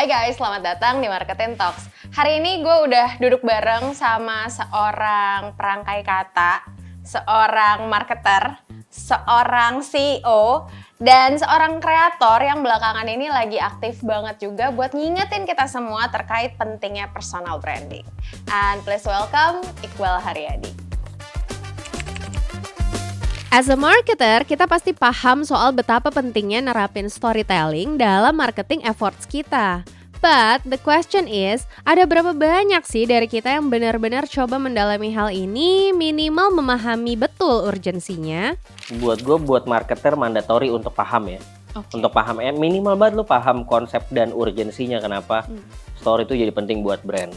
Hai guys, selamat datang di Marketing Talks. Hari ini gue udah duduk bareng sama seorang perangkai kata, seorang marketer, seorang CEO, dan seorang kreator yang belakangan ini lagi aktif banget juga buat ngingetin kita semua terkait pentingnya personal branding. And please welcome Iqbal Haryadi. As a marketer, kita pasti paham soal betapa pentingnya nerapin storytelling dalam marketing efforts kita. But the question is, ada berapa banyak sih dari kita yang benar-benar coba mendalami hal ini, minimal memahami betul urgensinya? Buat gue, buat marketer mandatory untuk paham ya. Okay. Untuk paham, minimal banget lu paham konsep dan urgensinya kenapa story itu jadi penting buat brand.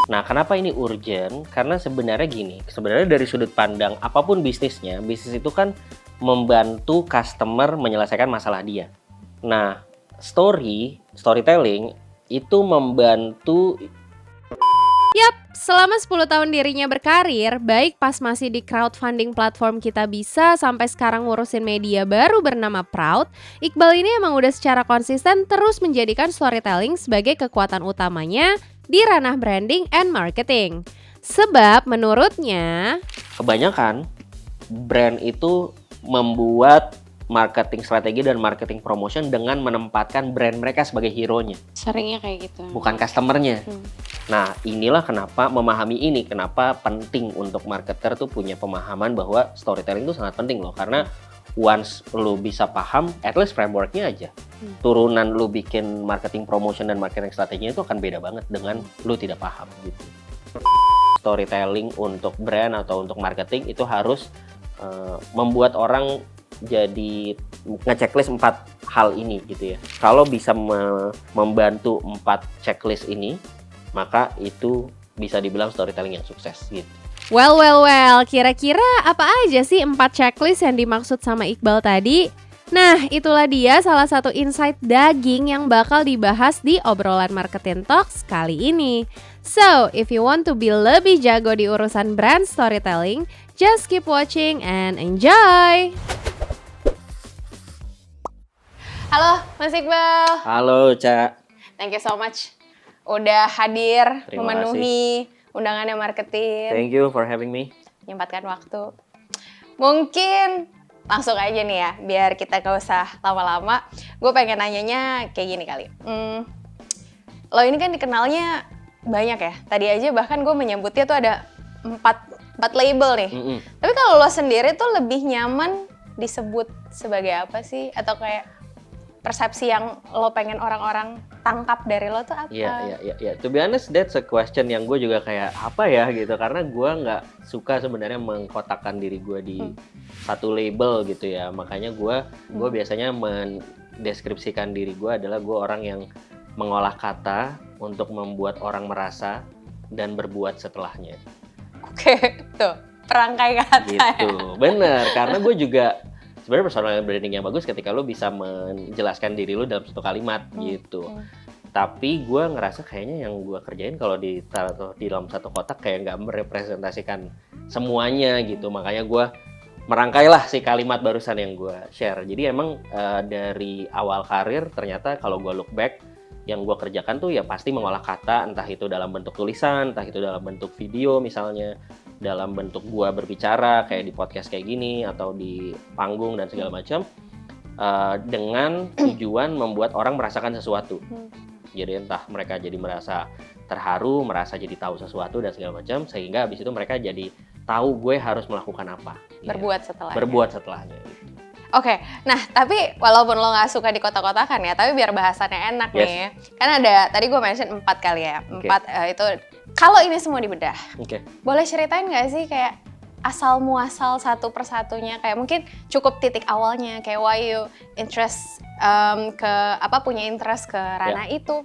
Nah, kenapa ini urgent? Karena sebenarnya gini, sebenarnya dari sudut pandang apapun bisnisnya, bisnis itu kan membantu customer menyelesaikan masalah dia. Nah, storytelling itu membantu. Yap, selama 10 tahun dirinya berkarir, baik pas masih di crowdfunding platform Kitabisa sampai sekarang ngurusin media baru bernama Proud, Iqbal ini emang udah secara konsisten terus menjadikan storytelling sebagai kekuatan utamanya di ranah branding and marketing. Sebab menurutnya, kebanyakan brand itu membuat marketing strategi dan marketing promotion dengan menempatkan brand mereka sebagai hero-nya. Seringnya kayak gitu. Bukan customer-nya. Nah, inilah kenapa memahami ini, kenapa penting untuk marketer tuh punya pemahaman bahwa storytelling itu sangat penting loh. Karena once lu bisa paham, at least framework-nya aja. Turunan lu bikin marketing promotion dan marketing strateginya itu akan beda banget dengan lu tidak paham gitu. Storytelling untuk brand atau untuk marketing itu harus membuat orang jadi nge-checklist 4 hal ini gitu ya. Kalau bisa membantu 4 checklist ini, maka itu bisa dibilang storytelling yang sukses gitu. Well, kira-kira apa aja sih 4 checklist yang dimaksud sama Iqbal tadi? Nah, itulah dia salah satu insight daging yang bakal dibahas di obrolan Marketing Talks kali ini. So, if you want to be lebih jago di urusan brand storytelling, just keep watching and enjoy! Halo Mas Iqbal. Halo, Ca. Thank you so much udah hadir, Terima memenuhi undangannya marketing. Thank you for having me. Menyempatkan waktu. Mungkin langsung aja nih ya, biar kita gak usah lama-lama. Gue pengen nanyanya kayak gini kali. Lo ini kan dikenalnya banyak ya. Tadi aja bahkan gue menyebutnya tuh ada 4 label nih. Tapi kalau lo sendiri tuh lebih nyaman disebut sebagai apa sih? Atau kayak persepsi yang lo pengen orang-orang tangkap dari lo tuh apa? Iya. To be honest, that's a question yang gue juga kayak apa ya gitu. Karena gue nggak suka sebenarnya mengkotakkan diri gue di satu label gitu ya. Makanya gue biasanya mendeskripsikan diri gue adalah gue orang yang mengolah kata untuk membuat orang merasa dan berbuat setelahnya. Oke, tuh perangkai kata. Gitu, bener. Karena gue juga sebenarnya personal branding yang bagus ketika lo bisa menjelaskan diri lo dalam satu kalimat gitu. Tapi gue ngerasa kayaknya yang gue kerjain kalau ditaruh di dalam satu kotak kayak nggak merepresentasikan semuanya gitu. Makanya gue merangkailah si kalimat barusan yang gue share. Jadi emang dari awal karir ternyata kalau gue look back, yang gue kerjakan tuh ya pasti mengolah kata, entah itu dalam bentuk tulisan, entah itu dalam bentuk video misalnya, dalam bentuk gue berbicara kayak di podcast kayak gini atau di panggung dan segala macam, dengan tujuan membuat orang merasakan sesuatu. Jadi entah mereka jadi merasa terharu, merasa jadi tahu sesuatu dan segala macam, sehingga habis itu mereka jadi tahu gue harus melakukan apa. Berbuat setelahnya. Berbuat setelahnya. Gitu. Oke, nah tapi walaupun lo nggak suka di kotak-kotakan ya, tapi biar bahasannya enak nih. Kan ada, tadi gue mention 4 kali ya. 4 itu, kalau ini semua dibedah. Boleh ceritain nggak sih kayak asal muasal satu persatunya, kayak mungkin cukup titik awalnya, kayak why you interest punya interest ke ranah itu.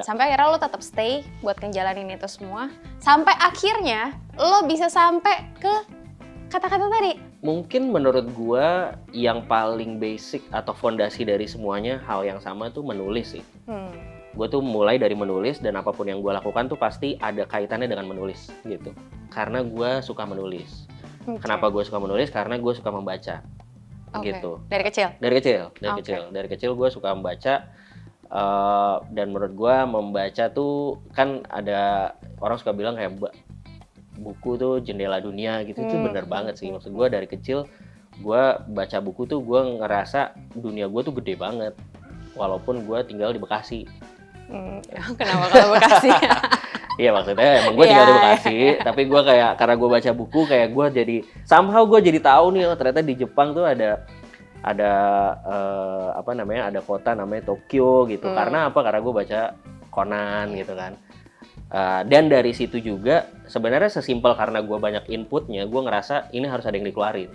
Sampai akhirnya lo tetap stay buat ngejalanin itu semua. Sampai akhirnya lo bisa sampai ke kata-kata tadi. Mungkin menurut gue yang paling basic atau fondasi dari semuanya hal yang sama tuh menulis sih. Gue tuh mulai dari menulis dan apapun yang gue lakukan tuh pasti ada kaitannya dengan menulis gitu. Karena gue suka menulis. Kenapa gue suka menulis? Karena gue suka membaca. Gitu. Dari kecil? Dari kecil gue suka membaca. Dan menurut gue membaca tuh kan ada orang suka bilang kayak buku tuh jendela dunia gitu. Itu bener banget sih. Maksud gue dari kecil gue baca buku tuh gue ngerasa dunia gue tuh gede banget walaupun gue tinggal di Bekasi. Kenapa kalau Bekasi? Iya maksudnya emang gue tinggal di Bekasi, tapi gue kayak karena gue baca buku kayak gue jadi somehow gue jadi tahu nih ternyata di Jepang tuh ada apa namanya, ada kota namanya Tokyo gitu. Karena apa? Karena gue baca Conan gitu kan. Dan dari situ juga sebenarnya sesimpel karena gue banyak inputnya, gue ngerasa ini harus ada yang dikeluarin.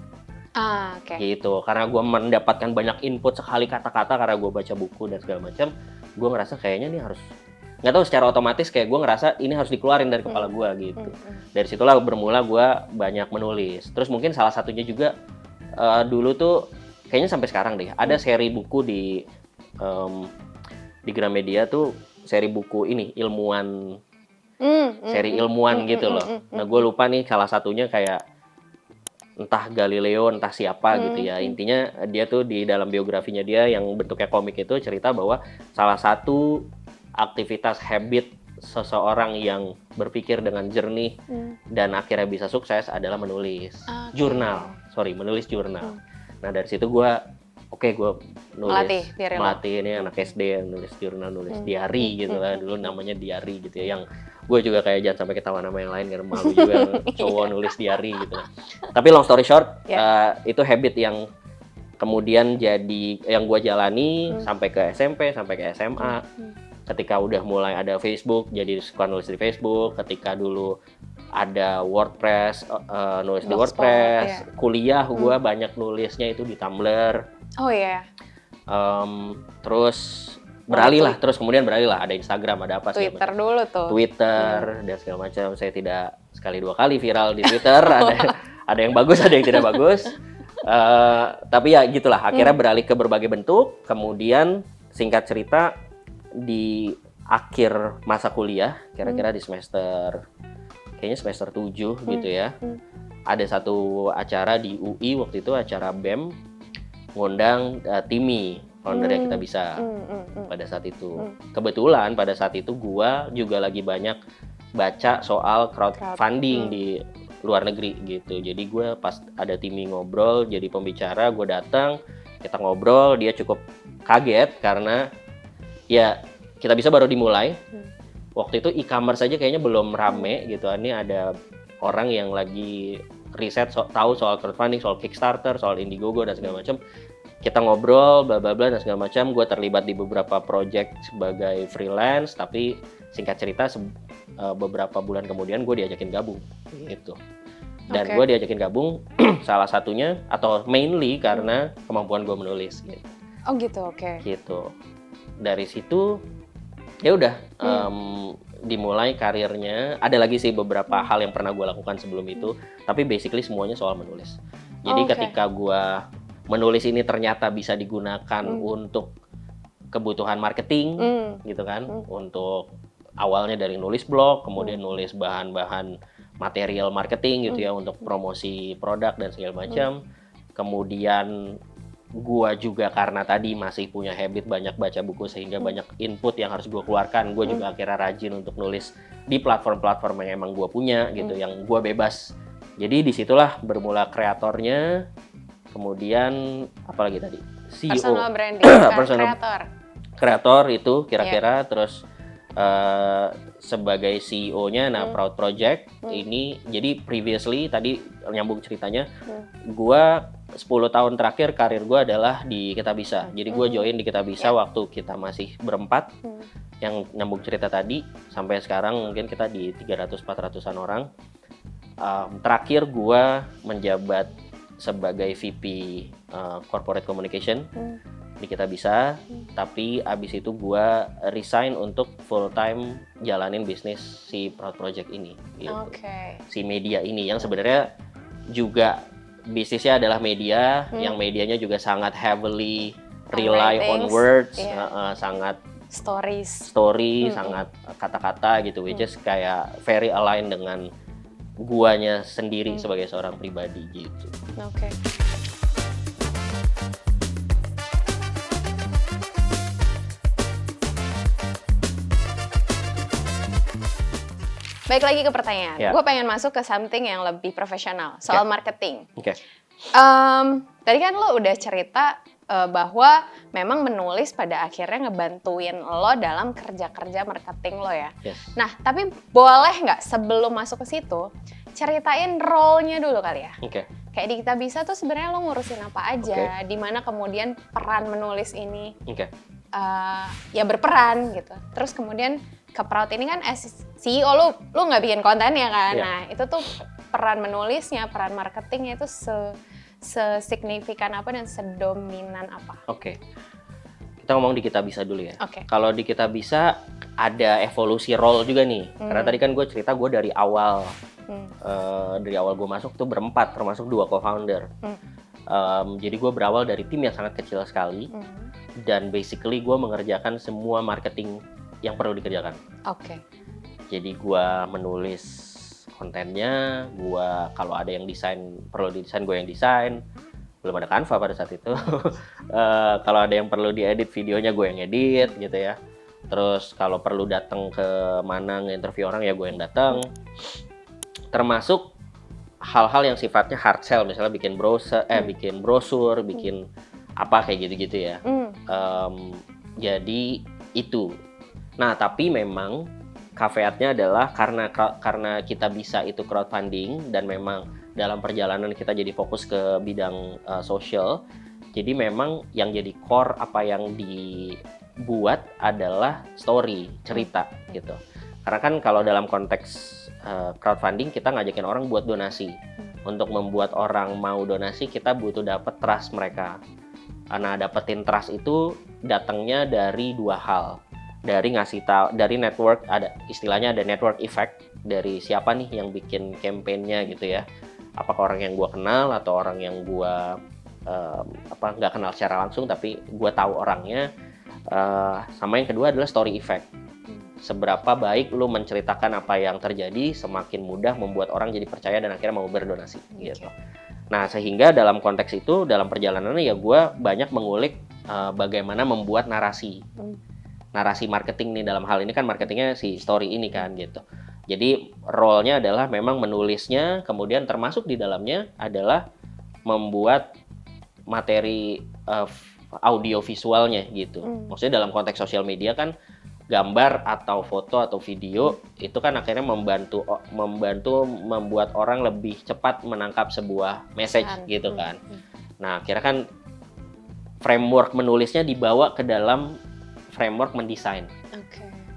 Gitu. Karena gue mendapatkan banyak input sekali kata-kata karena gue baca buku dan segala macam, gue ngerasa kayaknya nih harus, nggak tahu secara otomatis kayak gue ngerasa ini harus dikeluarin dari kepala gue gitu. Dari situlah bermula gue banyak menulis. Terus mungkin salah satunya juga dulu tuh kayaknya sampai sekarang deh ada seri buku di Gramedia tuh, seri buku ini ilmuwan, seri ilmuwan gitu loh. Nah gue lupa nih salah satunya kayak entah Galileo entah siapa gitu ya. Intinya dia tuh di dalam biografinya dia yang bentuknya komik itu cerita bahwa salah satu aktivitas habit seseorang yang berpikir dengan jernih dan akhirnya bisa sukses adalah menulis menulis jurnal. Nah dari situ gue gue nulis, melatih ini anak SD nulis jurnal, nulis diary gitu lah, dulu namanya diary gitu ya, yang gue juga kayak jangan sampai ketahuan nama yang lain karena malu juga cowok nulis diary gitu. Tapi long story short, itu habit yang kemudian jadi yang gue jalani sampai ke SMP, sampai ke SMA. Ketika udah mulai ada Facebook, jadi suka nulis di Facebook. Ketika dulu ada WordPress, nulis di WordPress. Kuliah gue banyak nulisnya itu di Tumblr. Terus kemudian beralih lah, ada Instagram, ada apa Twitter dulu tuh. Twitter dan segala macam. Saya tidak sekali dua kali viral di Twitter. ada yang bagus, ada yang tidak bagus. Tapi ya gitulah, akhirnya beralih ke berbagai bentuk. Kemudian singkat cerita di akhir masa kuliah, kira-kira di semester 7 gitu ya. Ada satu acara di UI waktu itu, acara BEM, ngundang Timi, foundernya Kita Bisa. Pada saat itu kebetulan pada saat itu gua juga lagi banyak baca soal crowdfunding di luar negeri gitu. Jadi gue pas ada Timi ngobrol jadi pembicara, gue datang, kita ngobrol, dia cukup kaget karena ya Kita Bisa baru dimulai. Waktu itu e-commerce aja kayaknya belum rame gitu. Ini ada orang yang lagi riset tahu soal crowdfunding, soal Kickstarter, soal Indiegogo dan segala macam. Kita ngobrol bla bla bla dan segala macam. Gue terlibat di beberapa project sebagai freelance, tapi singkat cerita beberapa bulan kemudian gue diajakin gabung gitu. Dan gue diajakin gabung salah satunya atau mainly karena kemampuan gue menulis gitu. Oh gitu, Gitu. Dari situ ya udah dimulai karirnya. Ada lagi sih beberapa hal yang pernah gue lakukan sebelum itu, tapi basically semuanya soal menulis. Jadi ketika gue menulis ini ternyata bisa digunakan untuk kebutuhan marketing gitu kan, untuk awalnya dari nulis blog, kemudian nulis bahan-bahan material marketing gitu ya untuk promosi produk dan segala macam. Kemudian gua juga karena tadi masih punya habit banyak baca buku sehingga banyak input yang harus gua keluarkan. Gua juga akhirnya rajin untuk nulis di platform-platform yang emang gua punya gitu, yang gua bebas. Jadi disitulah bermula kreatornya. Kemudian apalagi tadi? CEO. Personal branding, kreator itu kira-kira. Terus sebagai CEO-nya, Proud Project ini, jadi previously tadi nyambung ceritanya, gua 10 tahun terakhir karir gua adalah di Kita Bisa. Jadi gua join di Kita Bisa waktu kita masih berempat, yang nyambung cerita tadi, sampai sekarang mungkin kita di 300-400an orang. Terakhir gua menjabat sebagai VP Corporate Communication di Kita Bisa, tapi abis itu gue resign untuk full time jalanin bisnis si Proud Project ini gitu. Si media ini yang sebenarnya juga bisnisnya adalah media, yang medianya juga sangat heavily rely on words, sangat story, sangat kata-kata gitu, which is kayak very align dengan guanya sendiri sebagai seorang pribadi gitu. Balik lagi ke pertanyaan. Yeah. Gue pengen masuk ke something yang lebih profesional, soal marketing. Oke. Tadi kan lo udah cerita bahwa memang menulis pada akhirnya ngebantuin lo dalam kerja-kerja marketing lo ya. Yes. Nah, tapi boleh nggak sebelum masuk ke situ, ceritain role-nya dulu kali ya? Oke. Kayak di Kita Bisa tuh sebenarnya lo ngurusin apa aja, di mana kemudian peran menulis ini ya berperan gitu. Terus kemudian ke Proud ini kan as CEO lo nggak bikin konten ya kan? Yeah. Nah itu tuh peran menulisnya, peran marketingnya itu sesignifikan apa dan sedominan apa? Oke. Kita ngomong di Kita Bisa dulu ya. Oke. Kalau di Kita Bisa ada evolusi role juga nih. Karena tadi kan gue cerita gue dari awal. Dari awal gue masuk tuh berempat, termasuk 2 co-founder. Jadi gue berawal dari tim yang sangat kecil sekali. Dan basically gue mengerjakan semua marketing yang perlu dikerjakan. Oke. Jadi gue menulis kontennya, gue kalau ada yang desain perlu didesain gue yang desain. Belum ada Canva pada saat itu. Kalau ada yang perlu diedit videonya gue yang edit gitu ya. Terus kalau perlu datang ke mana nge-interview orang ya gue yang datang. Termasuk hal-hal yang sifatnya hard sell, misalnya bikin brosur, bikin apa kayak gitu-gitu ya. Jadi itu. Nah tapi memang caveatnya adalah karena Kita Bisa itu crowdfunding dan memang dalam perjalanan kita jadi fokus ke bidang sosial. Jadi memang yang jadi core apa yang dibuat adalah story, cerita gitu. Karena kan kalau dalam konteks crowdfunding kita ngajakin orang buat donasi. Untuk membuat orang mau donasi kita butuh dapat trust mereka. Nah, dapetin trust itu datangnya dari 2 hal. Dari ngasih tahu, dari network, ada istilahnya ada network effect dari siapa nih yang bikin campaign-nya gitu ya. Apakah orang yang gue kenal atau orang yang gue nggak kenal secara langsung tapi gue tahu orangnya. Sama yang kedua adalah story effect. Seberapa baik lu menceritakan apa yang terjadi, semakin mudah membuat orang jadi percaya dan akhirnya mau berdonasi gitu. Nah, sehingga dalam konteks itu, dalam perjalanannya ya gue banyak mengulik bagaimana membuat narasi. Narasi marketing nih, dalam hal ini kan marketingnya si story ini kan gitu. Jadi role-nya adalah memang menulisnya, kemudian termasuk di dalamnya adalah membuat materi audio visualnya gitu. Maksudnya dalam konteks sosial media kan gambar atau foto atau video itu kan akhirnya membantu membuat orang lebih cepat menangkap sebuah message gitu kan. Nah, akhirnya kan framework menulisnya dibawa ke dalam framework mendesain.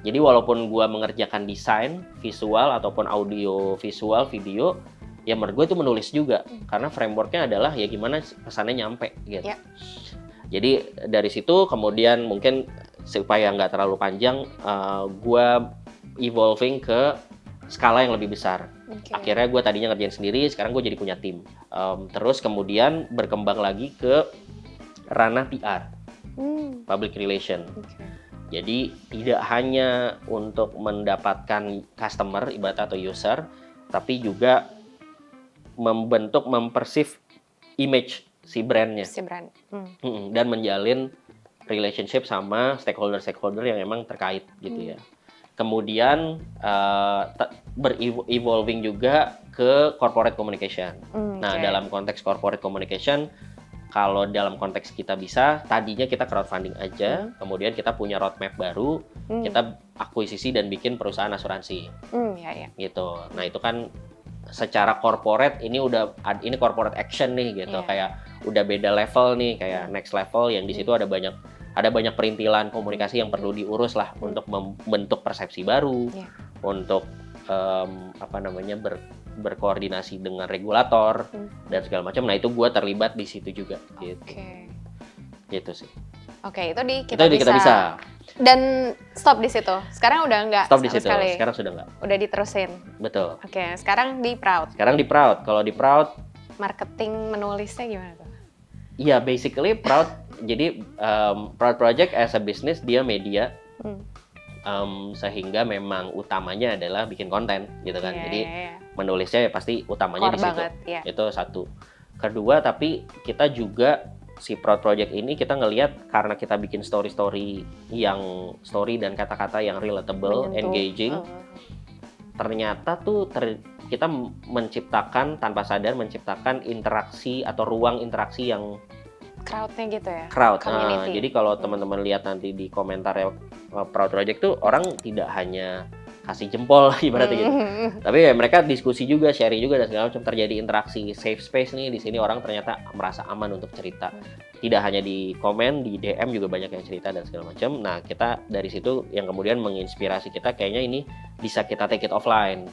Jadi walaupun gua mengerjakan desain visual ataupun audio visual video, ya menurut gue itu menulis juga karena frameworknya adalah ya gimana pesannya nyampe gitu. Jadi dari situ kemudian mungkin supaya nggak terlalu panjang, gue evolving ke skala yang lebih besar. Akhirnya gue tadinya ngerjain sendiri, sekarang gue jadi punya tim. Terus kemudian berkembang lagi ke ranah PR, public relation. Jadi tidak hanya untuk mendapatkan customer ibarat atau user, tapi juga mempersif image si brandnya. Dan menjalin relationship sama stakeholder yang emang terkait gitu ya. Kemudian evolving juga ke corporate communication. Dalam konteks corporate communication, kalau dalam konteks Kita Bisa, tadinya kita crowdfunding aja, kemudian kita punya roadmap baru, kita akuisisi dan bikin perusahaan asuransi. Gitu. Nah itu kan secara corporate ini corporate action nih gitu, kayak udah beda level nih, kayak next level yang di situ ada banyak perintilan komunikasi yang perlu diurus lah untuk membentuk persepsi baru, untuk berkoordinasi dengan regulator dan segala macam. Nah itu gue terlibat di situ juga gitu. Gitu sih. Itu di Kita Bisa. Dan stop di situ. Sekarang udah enggak. Stop di situ. Sekali. Sekarang sudah enggak. Udah diterusin. Betul. Sekarang di Proud. Kalau di Proud marketing menulisnya gimana tuh? Iya, basically Proud. Jadi Proud Project as a business dia media. Sehingga memang utamanya adalah bikin konten gitu kan. Jadi menulisnya ya pasti utamanya di situ. Itu satu. Kedua, tapi kita juga si Proud Project ini kita ngelihat karena kita bikin story dan kata-kata yang relatable, engaging. ternyata tuh kita tanpa sadar menciptakan interaksi atau ruang interaksi yang crowd-nya gitu ya? Community. Jadi kalau teman-teman lihat nanti di komentar Proud Project tuh orang tidak hanya kasih jempol ibaratnya gitu. Tapi ya mereka diskusi juga, sharing juga dan segala macam, terjadi interaksi, safe space nih di sini orang ternyata merasa aman untuk cerita. Tidak hanya di komen, di DM juga banyak yang cerita dan segala macam. Nah, kita dari situ yang kemudian menginspirasi kita kayaknya ini bisa kita take it offline.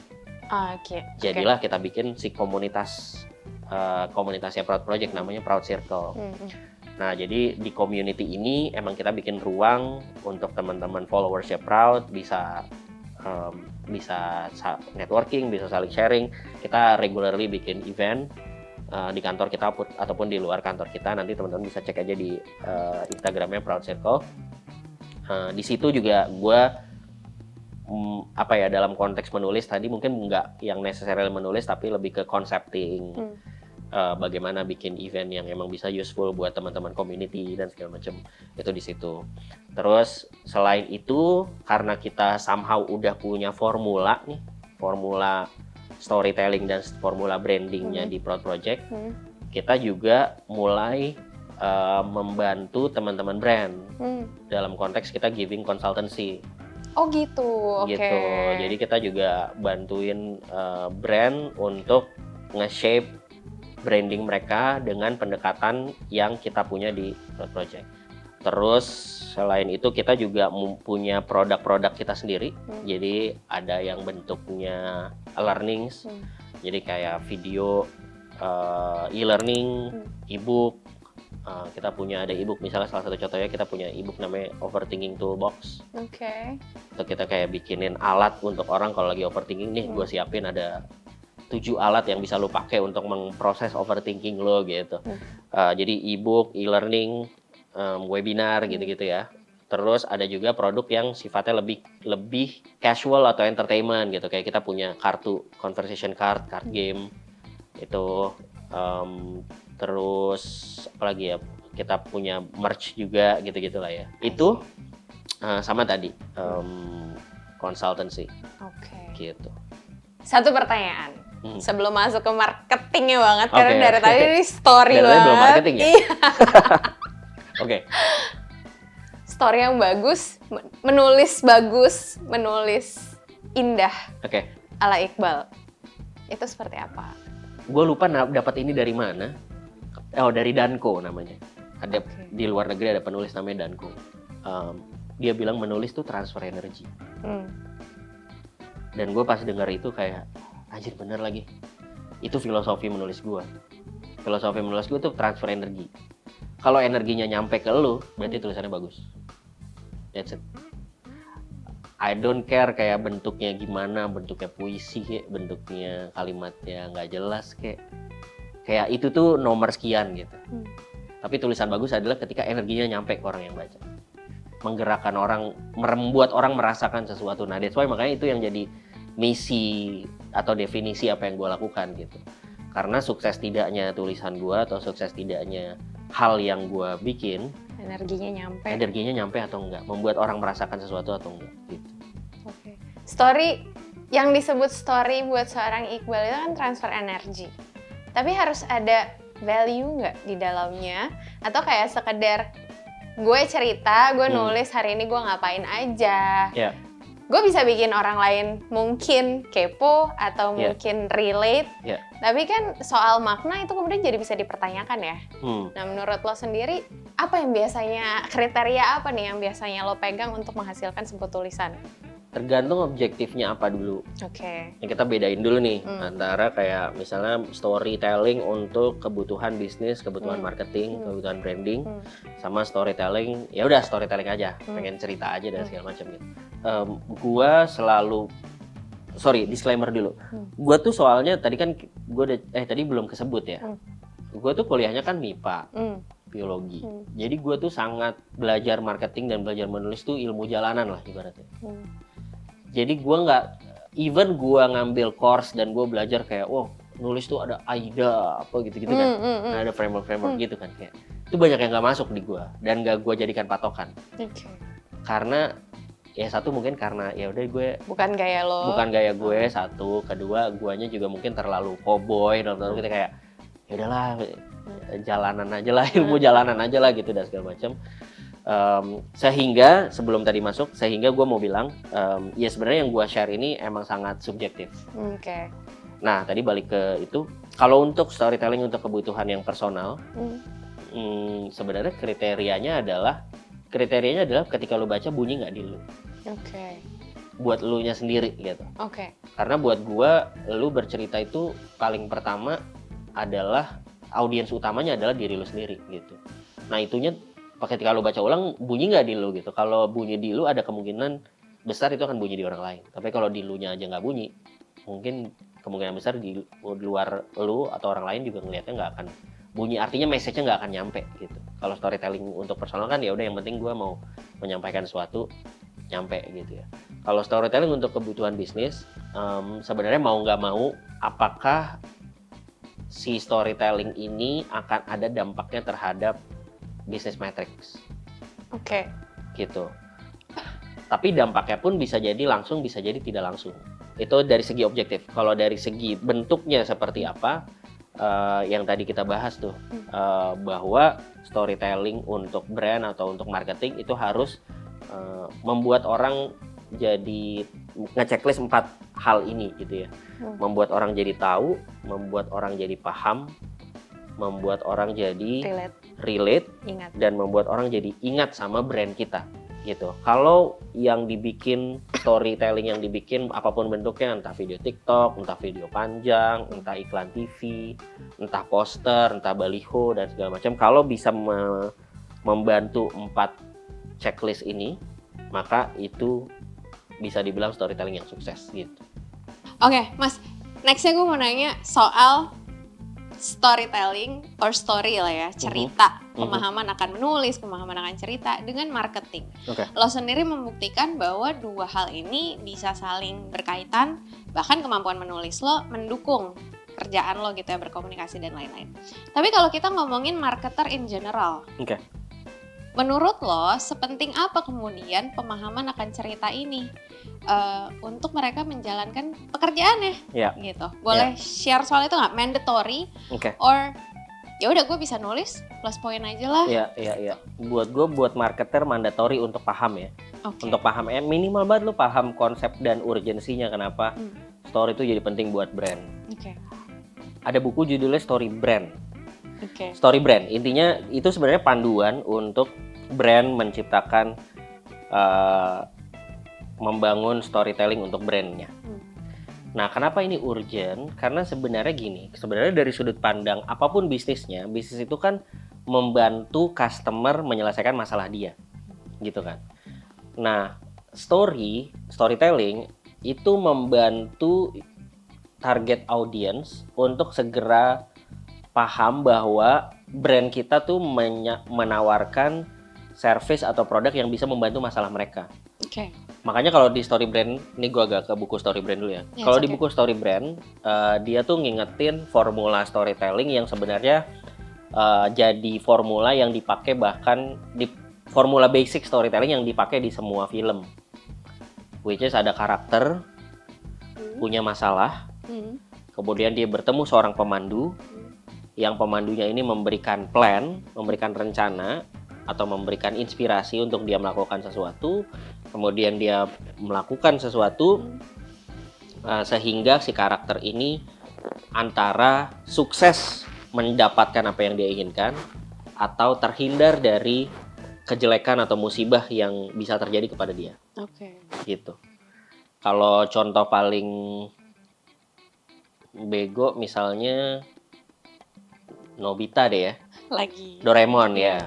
Jadilah kita bikin si komunitasnya Proud Project namanya Proud Circle. Nah, jadi di community ini emang kita bikin ruang untuk teman-teman followersnya Proud bisa networking, bisa saling sharing. Kita regularly bikin event di kantor kita ataupun di luar kantor kita. Nanti teman-teman bisa cek aja di Instagramnya Proud Circle. Di situ juga gue dalam konteks menulis tadi mungkin nggak yang necessarily menulis tapi lebih ke concepting. Bagaimana bikin event yang emang bisa useful buat teman-teman community dan segala macam, itu di situ. Terus selain itu karena kita somehow udah punya formula storytelling dan formula brandingnya di Proud Project, kita juga mulai membantu teman-teman brand dalam konteks kita giving consultancy. Oh gitu, oke. Gitu. Jadi kita juga bantuin brand untuk nge-shape branding mereka dengan pendekatan yang kita punya di Proud Project. Terus selain itu kita juga punya produk-produk kita sendiri. Jadi ada yang bentuknya learnings. Jadi kayak video, e-learning, e-book. Kita punya ada e-book, misalnya salah satu contohnya kita punya e-book namanya Overthinking Toolbox. Itu kita kayak bikinin alat untuk orang kalau lagi overthinking nih, gue siapin ada 7 alat yang bisa lo pakai untuk memproses overthinking lo gitu. Jadi e-book, e-learning, webinar gitu-gitu ya. Terus ada juga produk yang sifatnya lebih casual atau entertainment gitu. Kayak kita punya kartu conversation card game itu. Terus apalagi ya, kita punya merch juga gitu-gitu lah ya. Itu sama tadi consultancy. Gitu. Satu pertanyaan. Sebelum masuk ke marketingnya banget, karena dari tadi ini story banget. Belum marketing ya? Oke. Story yang bagus, menulis indah. Ala Iqbal. Itu seperti apa? Gue lupa dapat ini dari mana. Dari Danko namanya. Ada di luar negeri ada penulis namanya Danko. Dia bilang menulis tuh transfer energi. Dan gue pas denger itu kayak anjir bener lagi. Itu filosofi menulis gue. Filosofi menulis gue tuh transfer energi. Kalau energinya nyampe ke lu, berarti tulisannya bagus. That's it. I don't care kayak bentuknya gimana, bentuknya puisi kayak, bentuknya kalimatnya nggak jelas kayak itu tuh nomor sekian gitu. Tapi tulisan bagus adalah ketika energinya nyampe ke orang yang baca. Menggerakkan orang, membuat orang merasakan sesuatu. Nah, that's why makanya itu yang jadi misi atau definisi apa yang gue lakukan gitu. Karena sukses tidaknya tulisan gue atau sukses tidaknya hal yang gue bikin, energinya nyampe atau enggak, membuat orang merasakan sesuatu atau enggak gitu. Story yang disebut story buat seorang Iqbal itu kan transfer energi. Tapi harus ada value nggak di dalamnya? Atau kayak sekedar gue cerita, gue nulis hari ini gue ngapain aja. Gue bisa bikin orang lain mungkin kepo atau mungkin relate, tapi kan soal makna itu kemudian jadi bisa dipertanyakan ya. Nah, menurut lo sendiri, apa yang biasanya, kriteria apa nih yang biasanya lo pegang untuk menghasilkan sebuah tulisan? Tergantung objektifnya apa dulu. Yang kita bedain dulu nih, antara kayak misalnya storytelling untuk kebutuhan bisnis, kebutuhan marketing, kebutuhan branding, sama storytelling, ya udah storytelling aja, pengen cerita aja dan segala macam gitu. Gua selalu, disclaimer dulu. Gua tuh soalnya tadi kan tadi belum kesebut ya. Gua tuh kuliahnya kan MIPA, biologi. Jadi gua tuh sangat belajar marketing dan belajar menulis tuh ilmu jalanan lah ibaratnya. Jadi gue even gue ngambil course dan gue belajar kayak, nulis tuh ada AIDA apa gitu-gitu kan, ada framework gitu kan, kayak itu banyak yang nggak masuk di gue dan nggak gue jadikan patokan. Karena Ya satu mungkin karena ya udah gue bukan gaya lo. Bukan gaya gue, satu. Kedua, guanya juga mungkin terlalu cowboy, dalam kita kayak ya udahlah jalanan aja lah, ilmu jalanan aja lah gitu dan segala macam. Sehingga sebelum tadi masuk, sehingga gue mau bilang ya sebenarnya yang gue share ini emang sangat subjektif. Oke. Nah, tadi balik ke itu, kalau untuk storytelling untuk kebutuhan yang personal, sebenarnya kriterianya adalah ketika lu baca bunyi nggak di lu. Oke. Buat elunya sendiri gitu. Oke. Karena buat gua, lu bercerita itu paling pertama adalah audiens utamanya adalah diri lu sendiri gitu. Nah itunya ketika lu baca ulang bunyi nggak di lu gitu. Kalau bunyi di lu ada kemungkinan besar itu akan bunyi di orang lain. Tapi kalau di lunya aja nggak bunyi, mungkin kemungkinan besar di luar lu atau orang lain juga ngelihatnya nggak akan bunyi, artinya message-nya nggak akan nyampe gitu. Kalau storytelling untuk personal kan ya udah yang penting gue mau menyampaikan sesuatu nyampe gitu ya. Kalau storytelling untuk kebutuhan bisnis, sebenarnya mau nggak mau, apakah si storytelling ini akan ada dampaknya terhadap business metrics? Oke. Gitu. Tapi dampaknya pun bisa jadi langsung, bisa jadi tidak langsung. Itu dari segi objektif. Kalau dari segi bentuknya seperti apa? Yang tadi kita bahas tuh, bahwa storytelling untuk brand atau untuk marketing itu harus membuat orang jadi nge-checklist 4 hal ini gitu ya. Membuat orang jadi tahu, membuat orang jadi paham, membuat orang jadi relate dan membuat orang jadi ingat sama brand kita gitu. Kalau yang dibikin storytelling yang dibikin apapun bentuknya, entah video TikTok, entah video panjang, entah iklan TV, entah poster, entah baliho dan segala macam, kalau bisa membantu 4 checklist ini, maka itu bisa dibilang storytelling yang sukses gitu. Oke, Mas. Nextnya gue mau nanya soal storytelling or story lah ya, cerita, pemahaman akan menulis, pemahaman akan cerita dengan marketing. Lo sendiri membuktikan bahwa dua hal ini bisa saling berkaitan, bahkan kemampuan menulis lo mendukung kerjaan lo gitu ya, berkomunikasi dan lain-lain. Tapi kalau kita ngomongin marketer in general, menurut lo sepenting apa kemudian pemahaman akan cerita ini untuk mereka menjalankan pekerjaannya gitu? Boleh share soal itu nggak? Mandatory or ya udah gue bisa nulis plus poin aja lah? Iya. Buat gue, buat marketer mandatory untuk paham ya. Untuk paham minimal banget lu paham konsep dan urgensinya kenapa story itu jadi penting buat brand. Ada buku judulnya Story Brand. Story Brand, intinya itu sebenarnya panduan untuk brand menciptakan, membangun storytelling untuk brandnya. Nah, kenapa ini urgent? Karena sebenarnya gini, sebenarnya dari sudut pandang apapun bisnisnya, bisnis itu kan membantu customer menyelesaikan masalah dia, gitu kan. Nah, storytelling itu membantu target audience untuk segera paham bahwa brand kita tuh menawarkan service atau produk yang bisa membantu masalah mereka. Makanya kalau di Story Brand, ini gue agak ke buku Story Brand dulu ya. Kalau di buku Story Brand, dia tuh ngingetin formula storytelling yang sebenarnya jadi formula yang dipakai bahkan di formula basic storytelling yang dipakai di semua film. Which is ada karakter, punya masalah, kemudian dia bertemu seorang pemandu, yang pemandunya ini memberikan plan, memberikan rencana, atau memberikan inspirasi untuk dia melakukan sesuatu, kemudian dia melakukan sesuatu sehingga si karakter ini antara sukses mendapatkan apa yang dia inginkan atau terhindar dari kejelekan atau musibah yang bisa terjadi kepada dia. Gitu. Kalau contoh paling bego misalnya Nobita deh ya. Doraemon ya.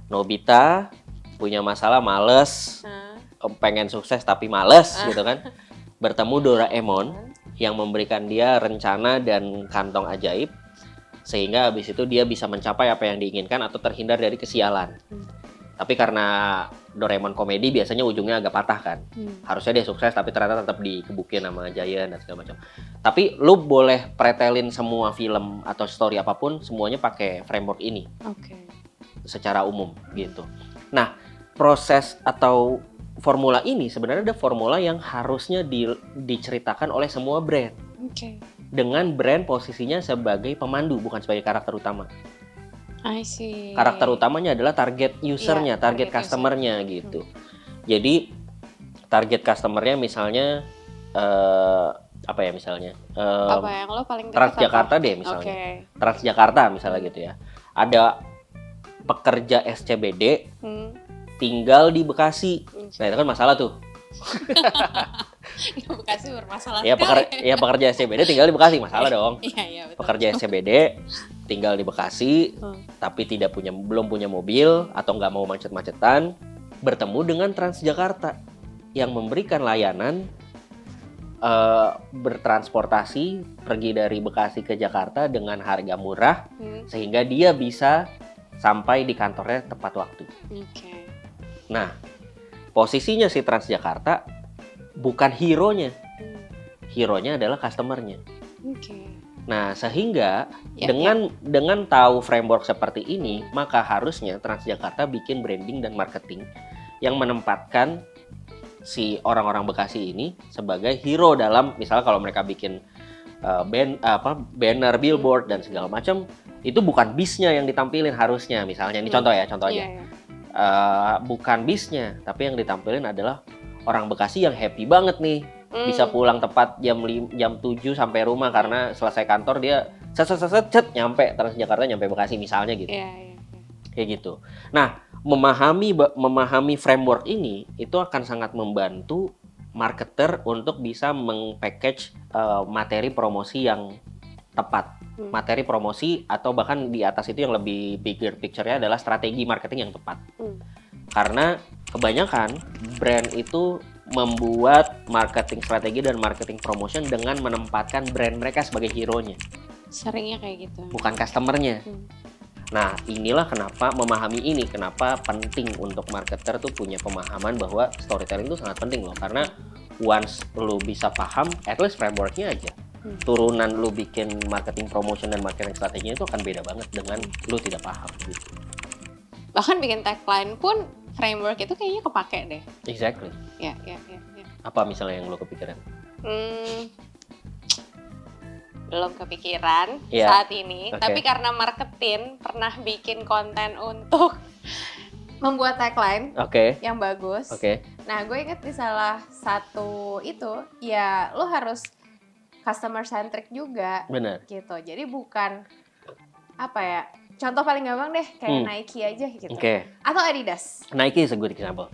Nobita punya masalah, males, pengen sukses tapi males gitu kan. Bertemu Doraemon yang memberikan dia rencana dan kantong ajaib sehingga habis itu dia bisa mencapai apa yang diinginkan atau terhindar dari kesialan. Tapi karena Doraemon komedi biasanya ujungnya agak patah kan. Harusnya dia sukses tapi ternyata tetap dikebukin sama Giant dan segala macam. Tapi lu boleh pretelin semua film atau story apapun semuanya pakai framework ini. Secara umum gitu. Nah, proses atau formula ini sebenarnya ada formula yang harusnya diceritakan oleh semua brand. Dengan brand posisinya sebagai pemandu, bukan sebagai karakter utama. I see. Karakter utamanya adalah target usernya, target customernya gitu. Jadi target customernya misalnya apa ya misalnya? Apa yang lo paling Transjakarta deh misalnya. Transjakarta misalnya gitu ya. Ada pekerja SCBD tinggal di Bekasi. Nah itu kan masalah tuh. Bekasi bermasalah ya, pekerja SCBD tinggal di Bekasi, masalah dong. Iya, betul. Pekerja SCBD tinggal di Bekasi, tapi belum punya mobil atau nggak mau macet-macetan, bertemu dengan Transjakarta yang memberikan layanan bertransportasi pergi dari Bekasi ke Jakarta dengan harga murah, sehingga dia bisa sampai di kantornya tepat waktu. Nah, posisinya si Transjakarta bukan hero-nya. Hero-nya adalah customer-nya. Nah, sehingga dengan tahu framework seperti ini, maka harusnya Transjakarta bikin branding dan marketing yang menempatkan si orang-orang Bekasi ini sebagai hero dalam, misalnya kalau mereka bikin banner, billboard dan segala macam, itu bukan bisnya yang ditampilin harusnya. Misalnya ini contoh aja. Bukan bisnya, tapi yang ditampilin adalah orang Bekasi yang happy banget nih, bisa pulang tepat jam 7 sampai rumah karena selesai kantor dia set nyampe Transjakarta, nyampe Bekasi misalnya gitu. Kayak gitu. Nah, memahami framework ini itu akan sangat membantu marketer untuk bisa meng-package materi promosi yang tepat. Materi promosi atau bahkan di atas itu yang lebih bigger picture-nya adalah strategi marketing yang tepat. Karena kebanyakan brand itu membuat marketing strategi dan marketing promotion dengan menempatkan brand mereka sebagai hero-nya. Seringnya kayak gitu. Bukan customer-nya. Nah, inilah kenapa kenapa penting untuk marketer tuh punya pemahaman bahwa storytelling itu sangat penting loh. Karena once lu bisa paham, at least framework-nya aja. Turunan lu bikin marketing promotion dan marketing strateginya itu akan beda banget dengan lu tidak paham gitu. Bahkan bikin tagline pun framework itu kayaknya kepake deh. Exactly. Ya. Apa misalnya yang lu kepikiran? Belum kepikiran saat ini, tapi karena marketing pernah bikin konten untuk membuat tagline yang bagus. Nah, gue inget di salah satu itu, ya lo harus customer centric juga. Benar. Gitu. Jadi bukan contoh paling gampang deh kayak Nike aja gitu. Atau Adidas. Nike is a good example.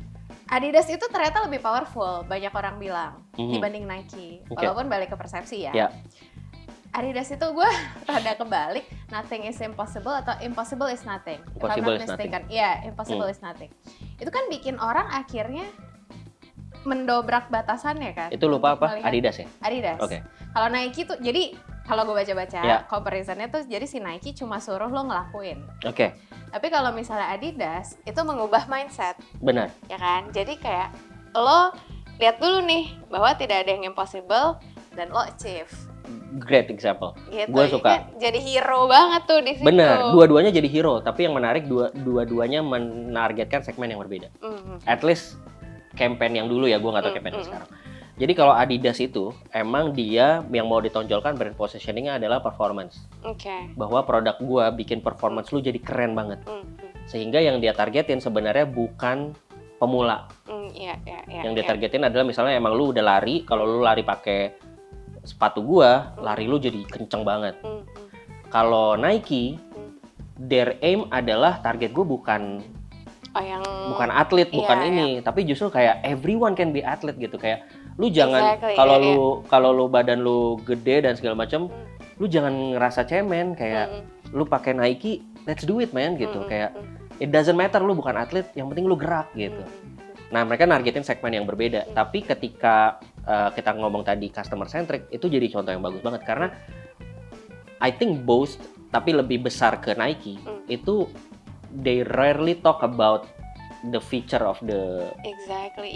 Adidas itu ternyata lebih powerful, banyak orang bilang, dibanding Nike. Walaupun balik ke persepsi ya. Adidas itu gue rada kebalik, nothing is impossible atau impossible is nothing. Impossible is nothing. Iya, impossible is nothing. Itu kan bikin orang akhirnya mendobrak batasannya kan. Itu lupa apa? Adidas ya? Adidas. Kalau Nike tuh, jadi kalau gue baca-baca comparisonnya tuh, jadi si Nike cuma suruh lo ngelakuin. Tapi kalau misalnya Adidas, itu mengubah mindset. Benar. Ya kan? Jadi kayak lo lihat dulu nih, bahwa tidak ada yang impossible dan lo achieve. Great example. Gitu, gue suka. Kan jadi hero banget tuh di situ. Benar, dua-duanya jadi hero, tapi yang menarik dua-duanya menargetkan segmen yang berbeda. At least campaign yang dulu ya, gue nggak tahu campaign yang sekarang. Jadi kalau Adidas itu emang dia yang mau ditonjolkan brand positioningnya adalah performance. Bahwa produk gue bikin performance lu jadi keren banget. Sehingga yang dia targetin sebenarnya bukan pemula. Yang dia targetin adalah misalnya emang lu udah lari, kalau lu lari pakai sepatu gua, lari lu jadi kenceng banget. Kalau Nike, their aim adalah target gua bukan atlet, bukan ini, tapi justru kayak everyone can be athlete gitu. Kayak lu jangan kalau lu badan lu gede dan segala macam, lu jangan ngerasa cemen kayak lu pakai Nike, let's do it man gitu. Kayak it doesn't matter lu bukan atlet, yang penting lu gerak gitu. Nah, mereka nargetin segmen yang berbeda. Tapi ketika kita ngomong tadi customer centric, itu jadi contoh yang bagus banget. Karena I think both, tapi lebih besar ke Nike, itu they rarely talk about the feature of the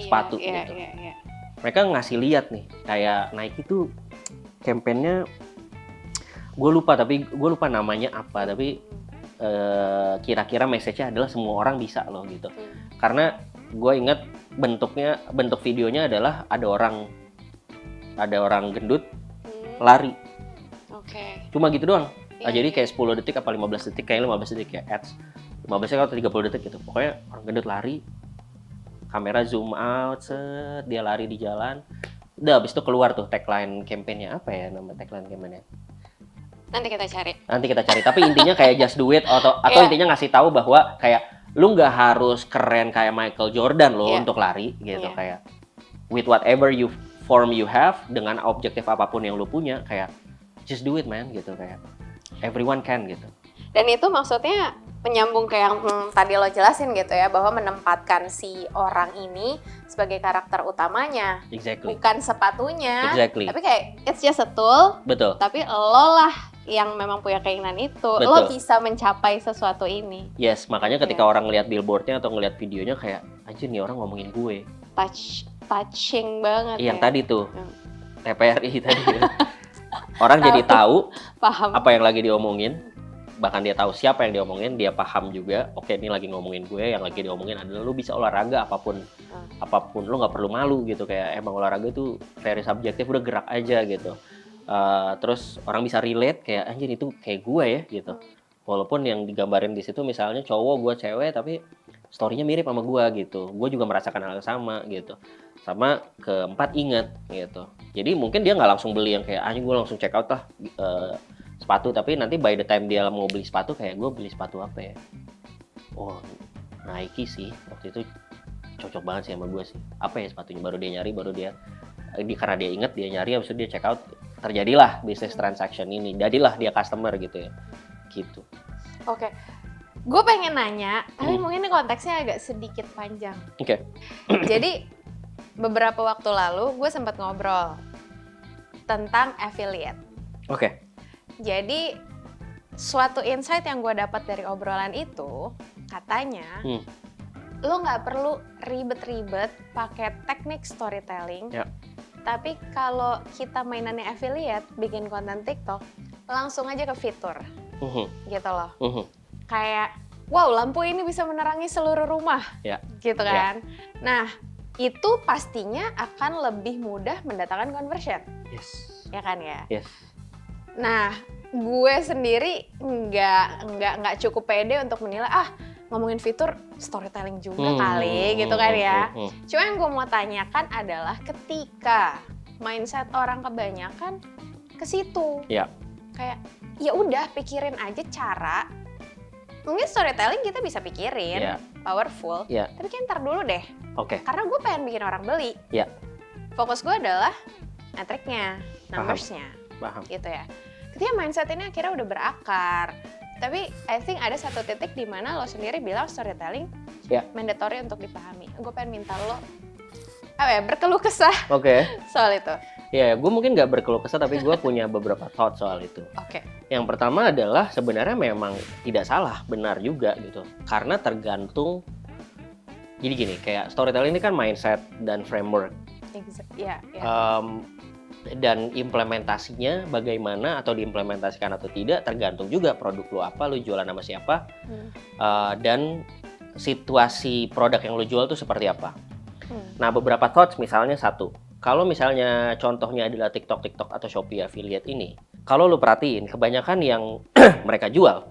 sepatu gitu. Mereka ngasih lihat nih, kayak Nike tuh campaign-nya, gue lupa namanya apa, tapi kira-kira message-nya adalah semua orang bisa loh gitu. Karena gue inget bentuk videonya adalah ada orang gendut lari. Oke. Cuma gitu doang. Iya, Jadi iya. kayak 10 detik apa 15 detik, kayaknya 15 detik ya ads. 15 detik atau 30 detik gitu. Pokoknya orang gendut lari, kamera zoom out, set, dia lari di jalan. Udah habis itu keluar tuh tagline campaign-nya. Apa ya nama tagline campaign-nya? Nanti kita cari. Tapi intinya kayak just do it atau Iya. intinya ngasih tahu bahwa kayak lu nggak harus keren kayak Michael Jordan loh Iya. untuk lari gitu. Iya. Kayak with whatever form you have, dengan objektif apapun yang lu punya, kayak just do it man gitu, kayak everyone can gitu. Dan itu maksudnya menyambung ke yang tadi lo jelasin gitu ya, bahwa menempatkan si orang ini sebagai karakter utamanya, Exactly. bukan sepatunya. Exactly. Tapi kayak it's just a tool, Betul. tapi lo lah yang memang punya keinginan itu. Betul. Lo bisa mencapai sesuatu ini. Yes, makanya ketika orang ngeliat billboardnya atau ngeliat videonya kayak anjir nih orang ngomongin gue. Touching banget Yang ya. tadi tuh Hmm. TPRI tadi. Orang jadi tahu Paham. apa yang lagi diomongin, bahkan dia tahu siapa yang diomongin, dia paham juga, oke ini lagi ngomongin gue, yang lagi diomongin adalah lu bisa olahraga apapun, lu nggak perlu malu gitu, kayak emang olahraga itu very subjektif, udah gerak aja gitu. Terus orang bisa relate kayak anjir itu kayak gue ya gitu, walaupun yang digambarin di situ misalnya cowok, gue cewek, tapi story-nya mirip sama gue gitu, gue juga merasakan hal yang sama gitu. Sama keempat, ingat gitu, jadi mungkin dia nggak langsung beli yang kayak anjing gue langsung check out lah sepatu, tapi nanti by the time dia mau beli sepatu kayak gue beli sepatu apa ya, oh Nike sih waktu itu cocok banget sih sama gue sih, apa ya sepatunya, baru dia nyari, karena dia inget, dia nyari, habis itu dia check out, terjadilah business transaction ini, jadilah dia customer gitu ya gitu. Oke. Gue pengen nanya, tapi mungkin ini konteksnya agak sedikit panjang. Oke. Jadi beberapa waktu lalu gue sempat ngobrol tentang affiliate. Oke. Jadi suatu insight yang gue dapat dari obrolan itu, katanya lo nggak perlu ribet-ribet pakai teknik storytelling. Ya. Tapi kalau kita mainannya affiliate, bikin konten TikTok, langsung aja ke fitur, gitu loh. Kayak, wow lampu ini bisa menerangi seluruh rumah, gitu kan. Nah, itu pastinya akan lebih mudah mendatangkan conversion. Yes. Ya kan ya? Yes. Nah, gue sendiri nggak cukup pede untuk menilai, ngomongin fitur storytelling juga kali, gitu kan ya. Cuma yang gue mau tanyakan adalah ketika mindset orang kebanyakan ke situ. Iya. Kayak, ya udah pikirin aja cara. Mungkin storytelling kita bisa pikirin, powerful. Tapi kan ntar dulu deh. Oke. Karena gue pengen bikin orang beli. Iya. Fokus gue adalah metriknya, numbers-nya. Paham. Gitu ya. Ketika mindset ini akhirnya udah berakar. Tapi I think ada satu titik di mana lo sendiri bilang storytelling mandatory untuk dipahami. Gue pengen minta lo berkeluh kesah soal itu. Ya, gue mungkin nggak berkeluh kesah, tapi gue punya beberapa thought soal itu. Oke. Yang pertama adalah sebenarnya memang tidak salah, benar juga gitu. Karena tergantung, jadi gini, kayak storytelling ini kan mindset dan framework. Dan implementasinya bagaimana atau diimplementasikan atau tidak tergantung juga produk lo apa, lo jualan sama siapa, dan situasi produk yang lo jual tuh seperti apa. Nah, beberapa thoughts misalnya satu. Kalau misalnya contohnya adalah TikTok atau Shopee affiliate ini, kalau lo perhatiin, kebanyakan yang mereka jual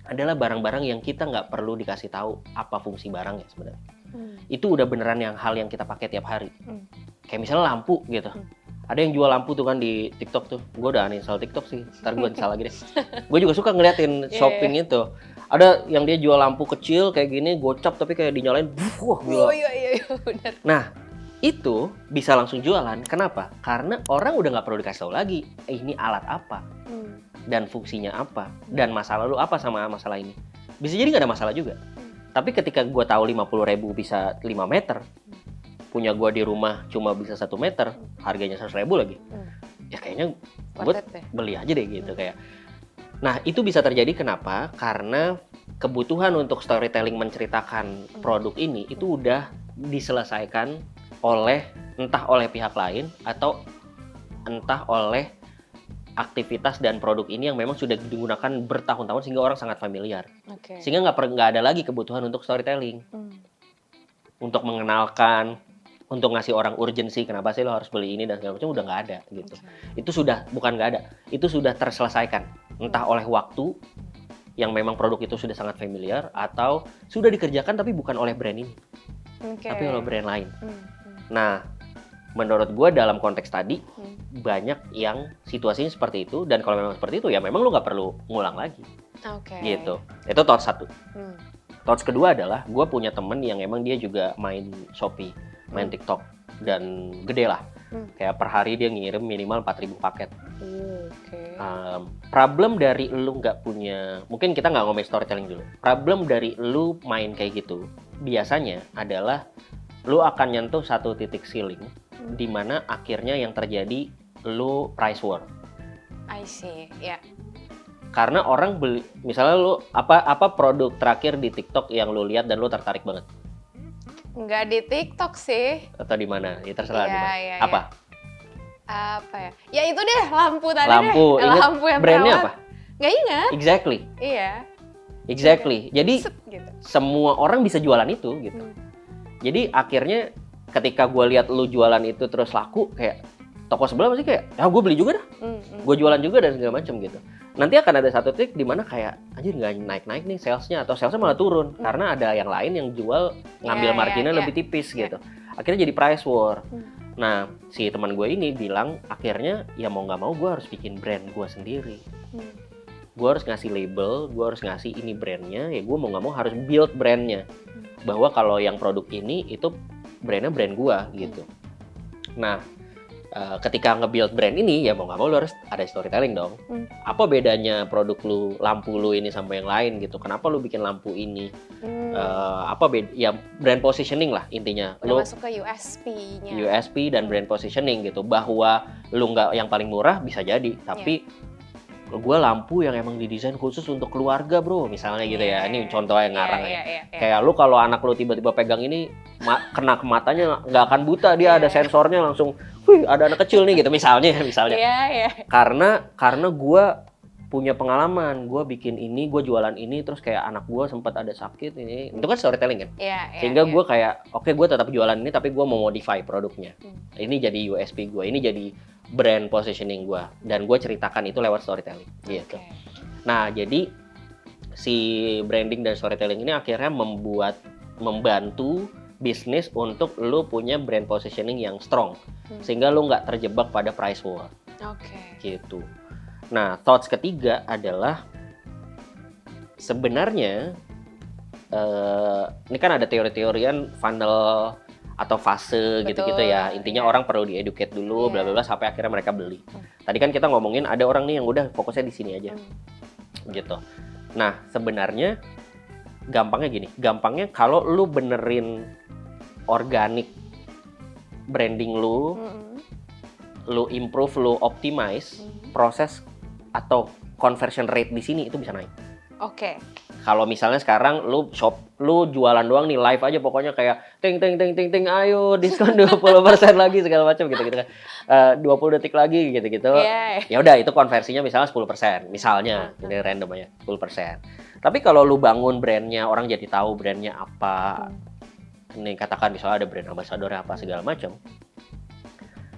adalah barang-barang yang kita nggak perlu dikasih tahu apa fungsi barangnya sebenarnya. Itu udah beneran hal yang kita pakai tiap hari. Kayak misalnya lampu gitu. Ada yang jual lampu tuh kan di TikTok tuh. Gue udah uninstall TikTok sih, ntar gue install lagi deh. Gue juga suka ngeliatin shopping itu. Ada yang dia jual lampu kecil kayak gini, gocap tapi kayak dinyalain, wah gila. Iya, benar. Nah, itu bisa langsung jualan. Kenapa? Karena orang udah nggak perlu dikasih tahu lagi, ini alat apa, dan fungsinya apa, dan masalah lu apa sama masalah ini. Bisa jadi nggak ada masalah juga. Tapi ketika gue tahu 50.000 bisa 5 meter, punya gue di rumah cuma bisa 1 meter, harganya 100.000 lagi, ya kayaknya gue beli aja deh gitu kayak. Nah, itu bisa terjadi kenapa? Karena kebutuhan untuk storytelling menceritakan produk ini itu udah diselesaikan entah oleh pihak lain atau entah oleh aktivitas dan produk ini yang memang sudah digunakan bertahun-tahun sehingga orang sangat familiar. Sehingga nggak ada lagi kebutuhan untuk storytelling. untuk mengenalkan, untuk ngasih orang urgensi kenapa sih lo harus beli ini dan segala macam udah nggak ada gitu. Itu sudah bukan nggak ada, itu sudah terselesaikan entah oleh waktu yang memang produk itu sudah sangat familiar atau sudah dikerjakan tapi bukan oleh brand ini, tapi oleh brand lain. Nah, menurut gue dalam konteks tadi banyak yang situasinya seperti itu dan kalau memang seperti itu ya memang lo nggak perlu ngulang lagi. Gitu. Itu thoughts satu. Thoughts kedua adalah gue punya temen yang emang dia juga main Shopee, main TikTok dan gede lah. Kayak per hari dia ngirim minimal 4.000 paket. Problem dari lu nggak punya, mungkin kita nggak ngomongin storytelling dulu. Problem dari lu main kayak gitu biasanya adalah lu akan nyentuh satu titik ceiling di mana akhirnya yang terjadi lu price war. I see, ya. Yeah. Karena orang beli, misalnya lu apa produk terakhir di TikTok yang lu lihat dan lu tertarik banget? Nggak di TikTok sih. Atau di mana? Ya terserah di mana. Iya, apa? Apa ya? Ya itu deh, lampu tadi lampu. deh. Lampu yang brandnya perawat. apa? Nggak ingat. Exactly. Iya. Exactly. Jadi gitu. Semua orang bisa jualan itu gitu. Jadi akhirnya ketika gue lihat lu jualan itu terus laku, kayak toko sebelah pasti kayak, ya gue beli juga dah. Gue jualan juga dan segala macam gitu. Nanti akan ada satu titik di mana kayak anjir nggak naik-naik nih salesnya atau salesnya malah turun karena ada yang lain yang jual ngambil marginnya lebih tipis gitu. Akhirnya jadi price war. Nah, si teman gue ini bilang akhirnya ya mau nggak mau gue harus bikin brand gue sendiri. Gue harus ngasih label, gue harus ngasih ini brandnya, ya gue mau nggak mau harus build brandnya. Bahwa kalau yang produk ini itu brandnya brand gue gitu. Nah, ketika nge-build brand ini ya mau nggak mau lu harus ada storytelling dong. Apa bedanya produk lu, lampu lu ini sama yang lain gitu? Kenapa lu bikin lampu ini? Ya brand positioning lah intinya. Udah masuk ke USP-nya. USP dan brand positioning gitu. Bahwa lu nggak yang paling murah bisa jadi, tapi gue lampu yang emang didesain khusus untuk keluarga bro, misalnya gitu ya. Ini contoh yang ngarang ya. Kayak lu kalau anak lu tiba-tiba pegang ini kena ke matanya nggak akan buta, dia ada sensornya langsung, wih ada anak kecil nih gitu misalnya. Karena gue punya pengalaman, gue bikin ini, gue jualan ini, terus kayak anak gue sempat ada sakit ini, itu kan storytelling kan. Sehingga gue kayak oke, gue tetap jualan ini tapi gue mau modify produknya. Ini jadi USP gue, ini jadi brand positioning gue, dan gue ceritakan itu lewat storytelling gitu. Nah jadi si branding dan storytelling ini akhirnya membantu bisnis untuk lu punya brand positioning yang strong, sehingga lu nggak terjebak pada price war. Gitu. Nah thoughts ketiga adalah sebenarnya ini kan ada teori-teorian funnel atau fase gitu-gitu ya. Intinya orang perlu di-educate dulu bla bla bla sampai akhirnya mereka beli. Tadi kan kita ngomongin ada orang nih yang udah fokusnya di sini aja. Gitu. Nah, sebenarnya gampangnya gini. Gampangnya kalau lu benerin organik branding lu, lu improve, lu optimize, proses atau conversion rate di sini itu bisa naik. Kalau misalnya sekarang lu jualan doang nih, live aja pokoknya kayak ting ayo diskon 20% lagi segala macam gitu kan. 20 detik lagi gitu. Ya udah itu konversinya misalnya 10%. Misalnya ini random aja 10%. Tapi kalau lu bangun brandnya, orang jadi tahu brandnya apa. Ini katakan misalnya ada brand ambassador apa segala macam.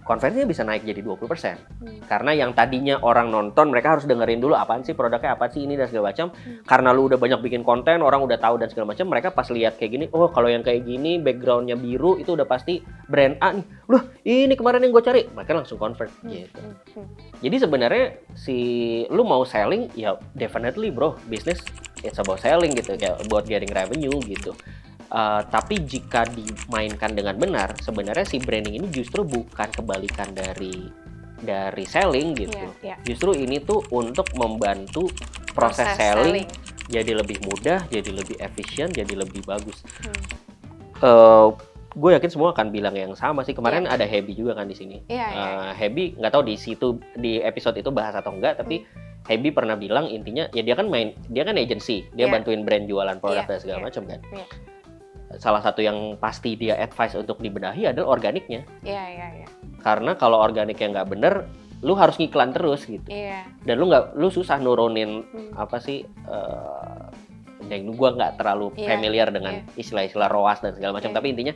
Konversinya bisa naik jadi 20%. Karena yang tadinya orang nonton, mereka harus dengerin dulu apaan sih produknya, apa sih ini dan segala macam. Karena lu udah banyak bikin konten, orang udah tahu dan segala macam, mereka pas lihat kayak gini, oh kalau yang kayak gini backgroundnya biru itu udah pasti brand A nih. Loh, ini kemarin yang gue cari. Mereka langsung convert gitu. Jadi sebenarnya lu mau selling ya definitely bro, business it's about selling gitu, kayak buat getting revenue gitu. Tapi jika dimainkan dengan benar, sebenarnya si branding ini justru bukan kebalikan dari selling gitu. Justru ini tuh untuk membantu proses selling jadi lebih mudah, jadi lebih efisien, jadi lebih bagus. Gue yakin semua akan bilang yang sama sih. Kemarin ada Happy juga kan di sini. Happy nggak tahu di episode itu bahas atau enggak, tapi Happy pernah bilang intinya ya dia kan agency, dia bantuin brand jualan produk dan segala macam kan. Salah satu yang pasti dia advice untuk dibenahi adalah organiknya. Karena kalau organiknya nggak bener, lu harus ngiklan terus gitu. Dan lu susah nurunin yang gue nggak terlalu familiar dengan istilah-istilah ROAS dan segala macam, tapi intinya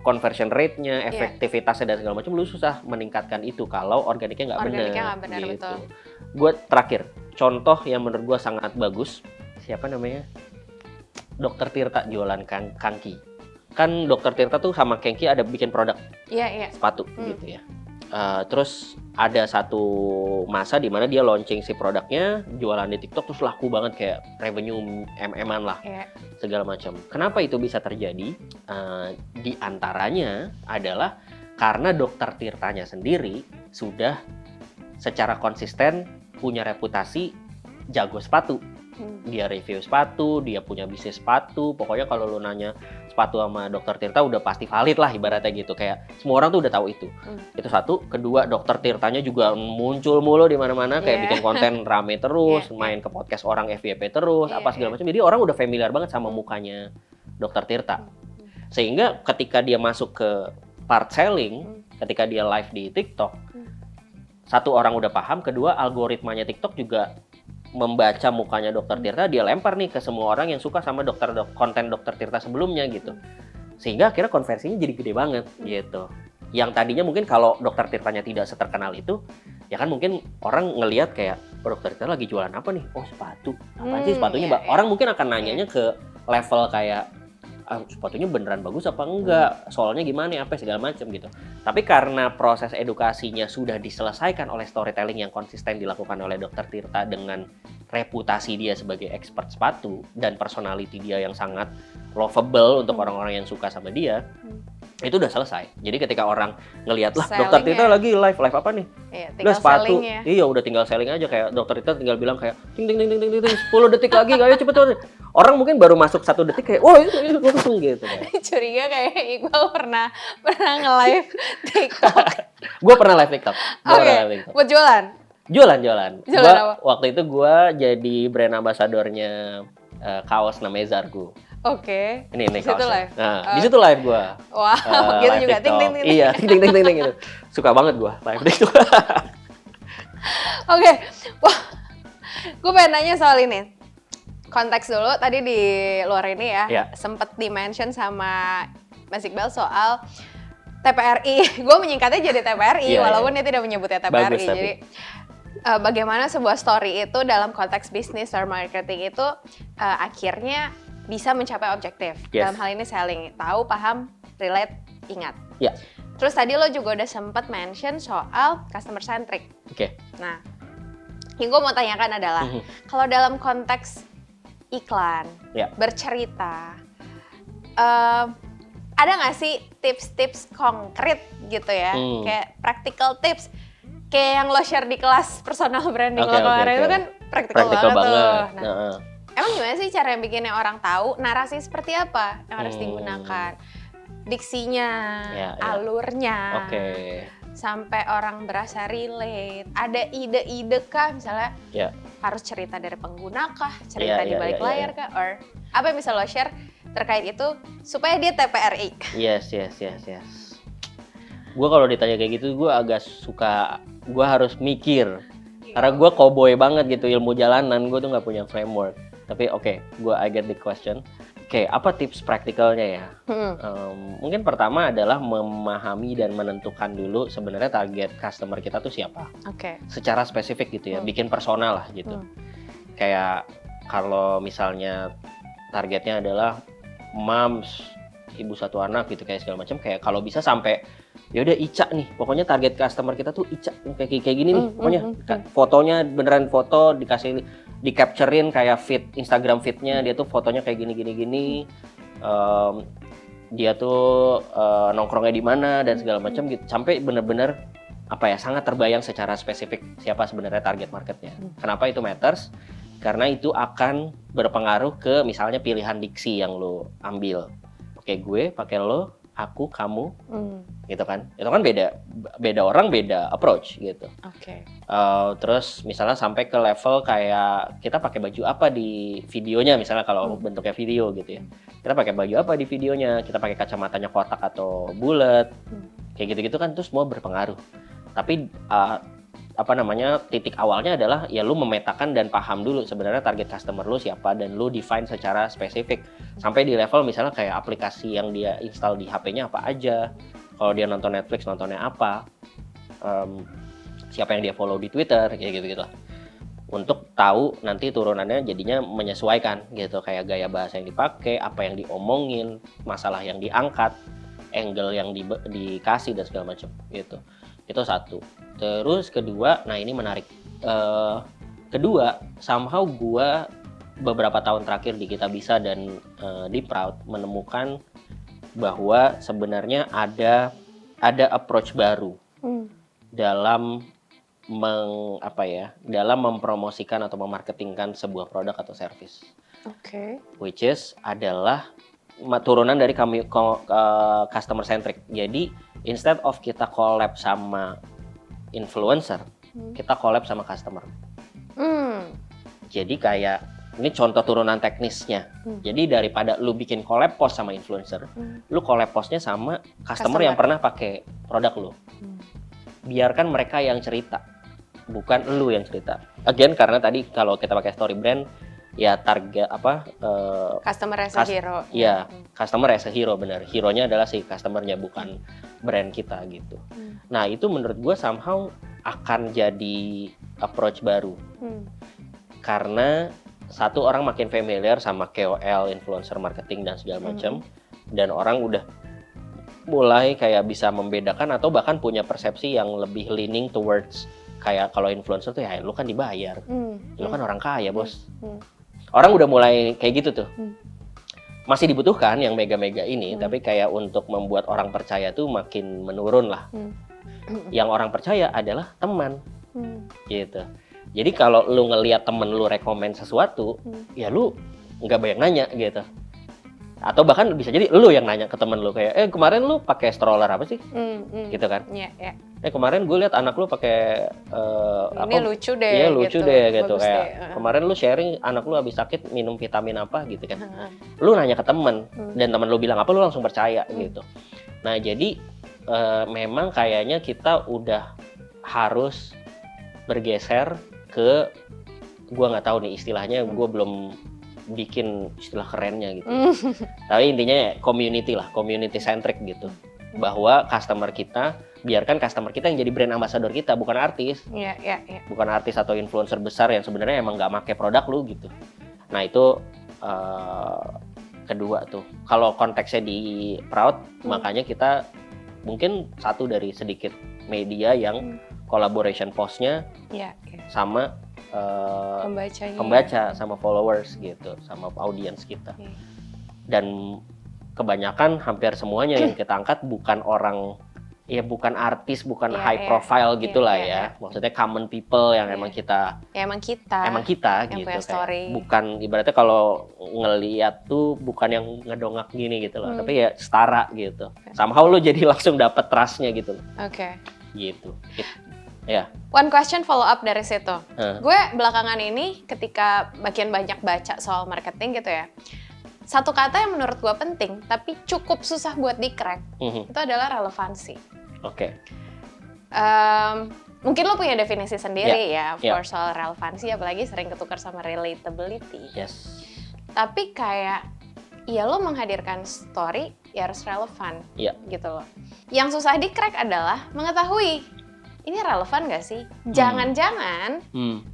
conversion rate-nya, efektivitasnya dan segala macam, lu susah meningkatkan itu kalau organiknya nggak benar gitu. Gue terakhir, contoh yang menurut gue sangat bagus, siapa namanya? Dr. Tirta jualan Kangki. Kan Dr. Tirta tuh sama Kangki ada bikin produk sepatu gitu ya. Terus ada satu masa di mana dia launching si produknya, jualan di TikTok terus laku banget, kayak revenue MM-an lah, segala macam. Kenapa itu bisa terjadi? Di antaranya adalah karena Dr. Tirtanya sendiri sudah secara konsisten punya reputasi jago sepatu. Dia review sepatu, dia punya bisnis sepatu. Pokoknya kalau lu nanya sepatu sama Dr. Tirta udah pasti valid lah ibaratnya gitu. Kayak semua orang tuh udah tahu itu. Itu satu. Kedua, Dr. Tirtanya juga muncul mulu di mana-mana, kayak bikin konten rame terus, main ke podcast orang FYP terus, apa segala macam. Jadi orang udah familiar banget sama mukanya Dr. Tirta. Sehingga ketika dia masuk ke part selling, ketika dia live di TikTok, satu, orang udah paham. Kedua, algoritmanya TikTok juga membaca mukanya Dr. Tirta, dia lempar nih ke semua orang yang suka sama konten Dr. Tirta sebelumnya gitu. Sehingga akhirnya konversinya jadi gede banget gitu. Yang tadinya mungkin kalau Dr. Tirtanya tidak seterkenal itu, ya kan mungkin orang ngelihat kayak, oh, Dr. Tirta lagi jualan apa nih? Oh, sepatu. Apaan sih sepatunya? Orang mungkin akan nanyanya ke level kayak, sepatunya beneran bagus apa enggak, soalnya gimana, apa segala macam gitu. Tapi karena proses edukasinya sudah diselesaikan oleh storytelling yang konsisten dilakukan oleh Dr. Tirta dengan reputasi dia sebagai expert sepatu dan personality dia yang sangat lovable untuk orang-orang yang suka sama dia, itu udah selesai. Jadi ketika orang ngelihat, lah Dr. Tirta lagi live apa nih? Udah sepatu, udah tinggal selling aja. Kayak Dr. Tirta tinggal bilang kayak ting 10 detik lagi, ayo cepet. Orang mungkin baru masuk 1 detik kayak, wah itu langsung gitu. Curiga kayak Iqbal pernah nge-live TikTok. Gue pernah live TikTok. Buat jualan? Jualan apa? Waktu itu gue jadi brand ambasadornya kaos namanya Zargo. Ini kaosnya. Live. Nah, di situ live gue. Wow, gitu juga. Ting. Iya, ting gitu. Suka banget gue live TikTok. Wah, gue pengen nanya soal ini. Konteks dulu, tadi di luar ini ya, sempet di-mention sama Mas Iqbal soal TPRI. Gue menyingkatnya jadi TPRI, walaupun dia tidak menyebutnya TPRI. Bagus, jadi bagaimana sebuah story itu dalam konteks bisnis or marketing itu akhirnya bisa mencapai objektif. Dalam hal ini selling, tahu, paham, relate, ingat. Terus tadi lo juga udah sempet mention soal customer centric. Nah, yang gue mau tanyakan adalah, kalau dalam konteks iklan, bercerita, ada nggak sih tips-tips konkret gitu ya, kayak practical tips, kayak yang lo share di kelas personal branding lo kemarin itu kan practical banget tuh. Nah, emang gimana sih cara yang bikinnya orang tahu narasi seperti apa yang harus digunakan, diksinya, alurnya, sampai orang berasa relate. Ada ide-ide kah misalnya? Harus cerita dari pengguna kah? Cerita di balik layar kah? Or apa yang bisa lo share terkait itu supaya dia TPRI? Yes. Gue kalau ditanya kayak gitu, gue agak suka, gue harus mikir. Karena gue cowboy banget gitu, ilmu jalanan, gue tuh gak punya framework. Tapi I get the question. Apa tips praktikalnya ya? Mungkin pertama adalah memahami dan menentukan dulu sebenarnya target customer kita tuh siapa. Secara spesifik gitu ya, bikin personal lah gitu. Kayak kalau misalnya targetnya adalah moms, ibu satu anak gitu, kayak segala macam, kayak kalau bisa sampai ya udah Ica nih, pokoknya target customer kita tuh Ica kayak gini nih, pokoknya fotonya beneran foto dikasih, di capturein kayak feed Instagram feednya dia tuh fotonya kayak gini, dia tuh nongkrongnya di mana dan segala macam gitu, sampai bener-bener sangat terbayang secara spesifik siapa sebenarnya target marketnya. Kenapa itu matters? Karena itu akan berpengaruh ke misalnya pilihan diksi yang lo ambil. Gue pakai lo, aku, kamu, gitu kan? Itu kan beda orang, beda approach gitu. Terus misalnya sampai ke level kayak kita pakai baju apa di videonya, misalnya kalau bentuknya video gitu ya. Kita pakai baju apa di videonya? Kita pakai kacamatanya kotak atau bulat, kayak gitu-gitu kan, terus semua berpengaruh. Tapi titik awalnya adalah ya lu memetakan dan paham dulu sebenarnya target customer lu siapa, dan lu define secara spesifik sampai di level misalnya kayak aplikasi yang dia install di HP-nya apa aja, kalau dia nonton Netflix nontonnya apa, siapa yang dia follow di Twitter, kayak gitu-gitu lah. Untuk tahu nanti turunannya jadinya menyesuaikan gitu, kayak gaya bahasa yang dipakai, apa yang diomongin, masalah yang diangkat, angle yang dikasih dan segala macam gitu. Itu satu. Terus kedua, nah ini menarik. Kedua, somehow gua beberapa tahun terakhir di Kitabisa dan di Proud menemukan bahwa sebenarnya ada approach baru dalam dalam mempromosikan atau memarketingkan sebuah produk atau service. Oke. Which is adalah turunan dari customer centric. Jadi instead of kita collab sama influencer, kita collab sama customer. Jadi kayak ini contoh turunan teknisnya. Jadi daripada lu bikin collab post sama influencer, lu collab postnya sama customer yang pernah pakai produk lu. Biarkan mereka yang cerita, bukan lu yang cerita. Again, karena tadi kalau kita pakai story brand, ya target Customer as a hero. Iya, customer as a hero, benar. Hero-nya adalah si customer-nya, bukan brand kita gitu. Nah, itu menurut gue somehow akan jadi approach baru. Karena satu, orang makin familiar sama KOL, influencer marketing dan segala macam, dan orang udah mulai kayak bisa membedakan atau bahkan punya persepsi yang lebih leaning towards kayak kalau influencer tuh ya lu kan dibayar, lu kan orang kaya bos. Orang udah mulai kayak gitu tuh. Masih dibutuhkan yang mega-mega ini, tapi kayak untuk membuat orang percaya tuh makin menurun lah. Yang orang percaya adalah teman, gitu. Jadi kalau lu ngelihat temen lu rekomend sesuatu, ya lu nggak banyak nanya gitu. Atau bahkan bisa jadi lu yang nanya ke temen lu kayak, kemarin lu pakai stroller apa sih? Gitu kan? Iya. Kemarin gue lihat anak lu pakai ini lucu deh. Iya lucu deh gitu. Kayak deh. Kemarin lu sharing anak lu habis sakit minum vitamin apa gitu kan? Lu nanya ke temen dan temen lu bilang apa, lu langsung percaya gitu. Nah jadi memang kayaknya kita udah harus bergeser ke, gue nggak tahu nih istilahnya, gue belum bikin istilah kerennya gitu. Tapi intinya community lah, community centric gitu. Bahwa customer kita, biarkan customer kita yang jadi brand ambassador kita, bukan artis. Iya. Bukan artis atau influencer besar yang sebenarnya emang nggak make produk lu gitu. Nah itu kedua tuh. Kalau konteksnya di Proud, makanya kita mungkin satu dari sedikit media yang collaboration postnya sama pembaca sama followers gitu, sama audiens kita. Dan kebanyakan hampir semuanya yang kita angkat bukan orang, ya bukan artis, bukan high profile gitulah ya. Maksudnya common people yang emang kita yang gitu punya story. Bukan ibaratnya kalau ngeliat tuh bukan yang ngedongak gini gitu loh, tapi ya setara gitu. Somehow lo jadi langsung dapet trust-nya gitu loh. Oke. Gitu. Ya. One question follow up dari situ. Gue belakangan ini ketika makin banyak baca soal marketing gitu ya, satu kata yang menurut gue penting tapi cukup susah buat di-crack, itu adalah relevansi. Oke. Mungkin lo punya definisi sendiri for soal relevansi, apalagi sering ketukar sama relatability. Yes. Tapi kayak, ya lo menghadirkan story ya harus relevan, gitu loh. Yang susah di-crack adalah mengetahui ini relevan gak sih? Jangan-jangan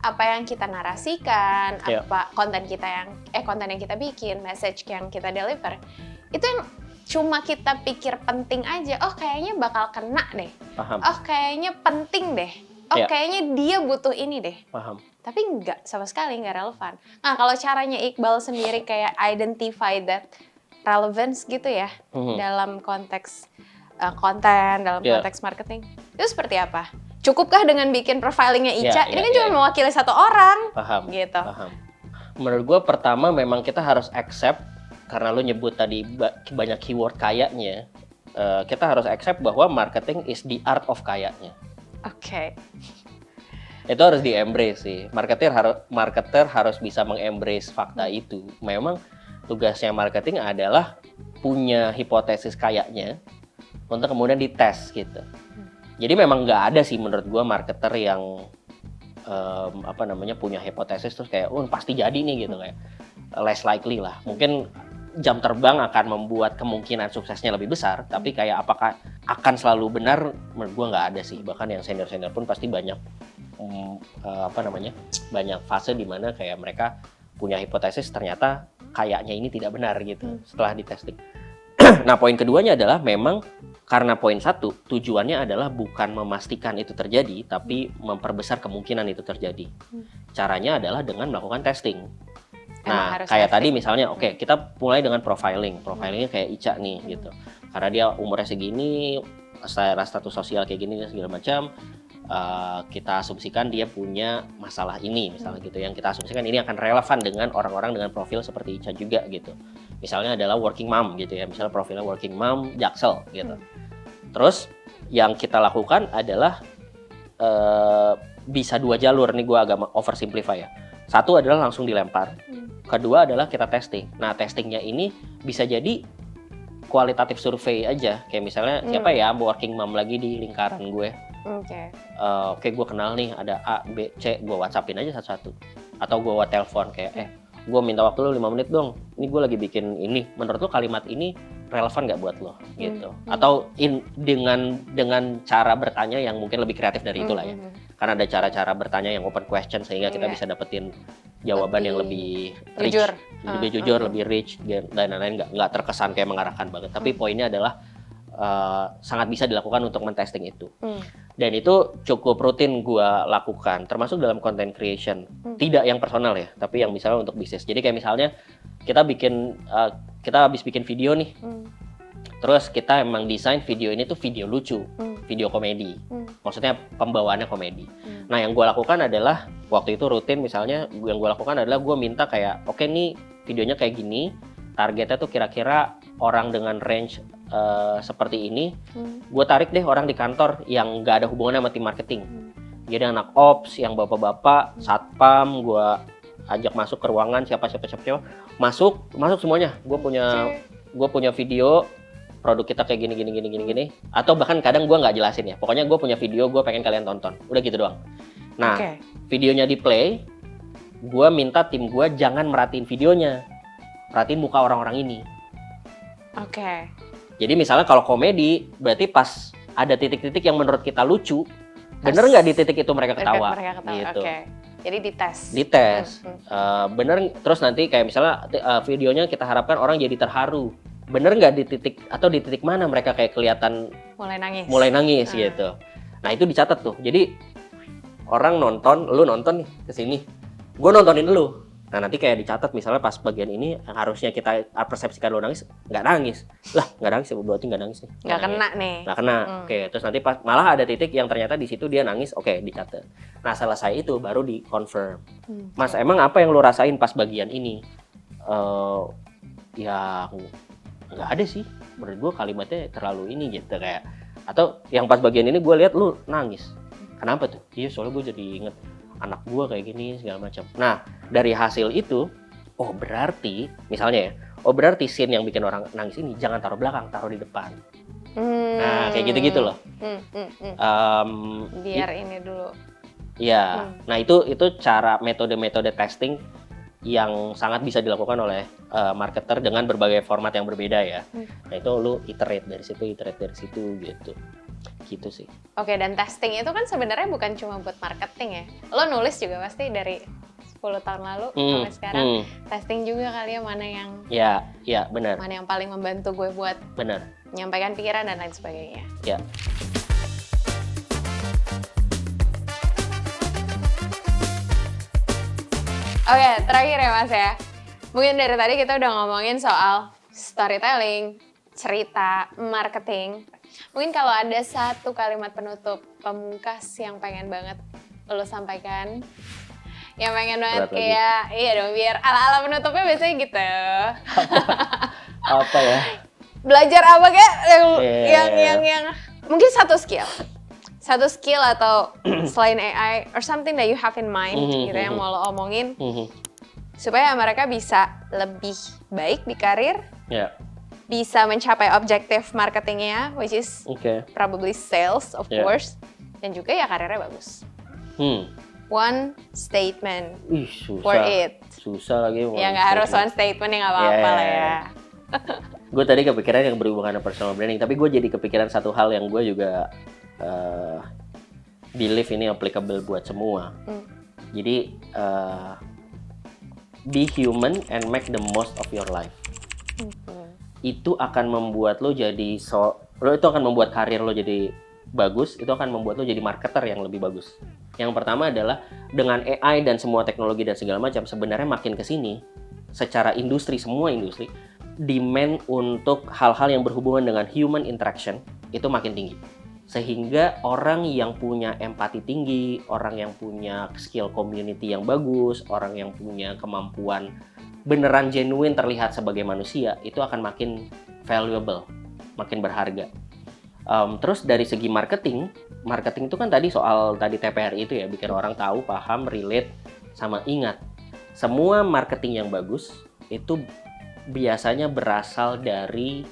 apa yang kita narasikan, apa konten yang kita bikin, message yang kita deliver, itu yang cuma kita pikir penting aja. Oh kayaknya bakal kena deh. Paham. Oh kayaknya penting deh. Oh kayaknya dia butuh ini deh. Paham. Tapi enggak, sama sekali enggak relevan. Nah kalau caranya Iqbal sendiri kayak identify that relevance gitu ya, dalam konteks konten, dalam konteks marketing, itu seperti apa? Cukupkah dengan bikin profilingnya Ica? Ini kan cuma mewakili satu orang. Paham. Gitu. Paham. Menurut gue pertama memang kita harus accept, karena lo nyebut tadi banyak keyword kayaknya, kita harus accept bahwa marketing is the art of kayaknya. Oke. Itu harus di-embrace sih. Marketer harus bisa meng-embrace fakta itu. Memang tugasnya marketing adalah punya hipotesis kayaknya untuk kemudian dites gitu. Jadi memang nggak ada sih menurut gue marketer yang punya hipotesis terus kayak pasti jadi nih gitu, kayak less likely lah. Mungkin jam terbang akan membuat kemungkinan suksesnya lebih besar, tapi kayak apakah akan selalu benar, menurut gue nggak ada sih. Bahkan yang senior pun pasti banyak banyak fase di mana kayak mereka punya hipotesis ternyata kayaknya ini tidak benar gitu setelah di testing. Nah, poin keduanya adalah memang karena poin satu tujuannya adalah bukan memastikan itu terjadi, tapi memperbesar kemungkinan itu terjadi. Caranya adalah dengan melakukan testing. Nah, kayak tadi misalnya, kita mulai dengan profiling. Profilingnya kayak Ica nih gitu. Karena dia umurnya segini, status sosial kayak gini segala macam. Kita asumsikan dia punya masalah ini misalnya gitu, yang kita asumsikan ini akan relevan dengan orang-orang dengan profil seperti Ica juga gitu. Misalnya adalah working mom gitu ya, misalnya profilnya working mom Jaksel gitu. Terus yang kita lakukan adalah bisa 2 jalur nih, gue agak oversimplify ya. Satu adalah langsung dilempar, kedua adalah kita testing. Nah, testingnya ini bisa jadi kualitatif survei aja, kayak misalnya siapa ya working mom lagi di lingkaran gue. Oke, gue kenal nih ada A, B, C, gue WhatsAppin aja satu-satu. Atau gue telepon kayak, gue minta waktu lo 5 menit dong. Ini gue lagi bikin ini. Menurut lo kalimat ini relevan nggak buat lo? Gitu. Atau dengan cara bertanya yang mungkin lebih kreatif dari itulah ya. Karena ada cara-cara bertanya yang open question sehingga kita bisa dapetin jawaban yang lebih rich, lebih jujur, lebih rich dan lain-lain. Nggak terkesan kayak mengarahkan banget. Tapi poinnya adalah sangat bisa dilakukan untuk mentesting itu. Dan itu cukup rutin gue lakukan, termasuk dalam content creation. Tidak yang personal ya, tapi yang misalnya untuk bisnis. Jadi kayak misalnya kita habis bikin video nih, terus kita emang desain video ini tuh video lucu, video komedi. Maksudnya pembawaannya komedi. Nah, yang gue lakukan adalah waktu itu rutin misalnya, yang gue lakukan adalah gue minta kayak, oke nih videonya kayak gini, targetnya tuh kira-kira orang dengan range seperti ini, gue tarik deh orang di kantor yang nggak ada hubungannya sama tim marketing. Jadi anak ops, yang bapak-bapak, satpam, gue ajak masuk ke ruangan siapa masuk semuanya. Gue punya video produk kita kayak gini. Atau bahkan kadang gue nggak jelasin ya. Pokoknya gue punya video, gue pengen kalian tonton. Udah gitu doang. Nah, videonya di play, gue minta tim gue jangan merhatiin videonya, perhatiin muka orang-orang ini. Jadi misalnya kalau komedi, berarti pas ada titik-titik yang menurut kita lucu, bener nggak di titik itu mereka ketawa? Gitu. Jadi dites. Bener, terus nanti kayak misalnya videonya kita harapkan orang jadi terharu. Bener nggak di titik mana mereka kayak kelihatan mulai nangis gitu. Nah, itu dicatat tuh. Jadi orang nonton, lu nonton nih kesini, gue nontonin lu. Nah, nanti kayak dicatat misalnya pas bagian ini yang harusnya kita persepsikan lo nangis, nggak nangis. Lah, nggak nangis ya, berarti nggak nangis nih. Nggak kena nih. Nggak kena. Oke, terus nanti pas malah ada titik yang ternyata di situ dia nangis, oke, dicatat. Nah, selesai itu baru di-confirm. Mas, emang apa yang lo rasain pas bagian ini? Ya nggak ada sih. Menurut gue kalimatnya terlalu ini gitu kayak. Atau yang pas bagian ini gue lihat lo nangis. Kenapa tuh? Iya, soalnya gue jadi inget anak gue kayak gini segala macam. Nah, dari hasil itu, berarti misalnya ya, berarti scene yang bikin orang nangis ini jangan taruh belakang, taruh di depan. Nah, kayak gitu-gitu loh. Biar ini dulu. Iya. Nah, itu cara metode-metode testing yang sangat bisa dilakukan oleh marketer dengan berbagai format yang berbeda ya. Nah, itu lu iterate dari situ gitu. Gitu sih. Oke, dan testing itu kan sebenarnya bukan cuma buat marketing ya. Lo nulis juga pasti dari 10 tahun lalu sampai sekarang. Testing juga kali ya, mana yang ya benar. Mana yang paling membantu gue buat menyampaikan pikiran dan lain sebagainya. Ya. Oke, terakhir ya Mas ya. Mungkin dari tadi kita udah ngomongin soal storytelling, cerita, marketing. Mungkin kalau ada satu kalimat penutup pamungkas yang pengen banget lo sampaikan, yang pengen banget kayak, iya dong, biar ala-ala penutupnya biasanya gitu. Apa ya? Belajar apa kayak yang mungkin satu skill atau selain AI or something that you have in mind gitu yang mau lo omongin supaya mereka bisa lebih baik di karir. bisa mencapai objektif marketingnya, which is probably sales of course, dan juga ya karirnya bagus. One statement for it. Susah lagi. Ya nggak harus one statement, ya nggak apa-apa lah ya. Gue tadi kepikiran yang berhubungan dengan personal branding, tapi gue jadi kepikiran satu hal yang gue juga believe ini applicable buat semua. Jadi be human and make the most of your life. Itu akan membuat lo jadi itu akan membuat karir lo jadi bagus, itu akan membuat lo jadi marketer yang lebih bagus. Yang pertama adalah dengan AI dan semua teknologi dan segala macam, sebenarnya makin kesini secara industri, semua industri, demand untuk hal-hal yang berhubungan dengan human interaction itu makin tinggi. Sehingga orang yang punya empati tinggi, orang yang punya skill community yang bagus, orang yang punya kemampuan beneran genuine terlihat sebagai manusia, itu akan makin valuable, makin berharga. Terus dari segi marketing itu kan tadi soal TPRI itu ya, bikin orang tahu, paham, relate, sama ingat. Semua marketing yang bagus itu biasanya berasal dari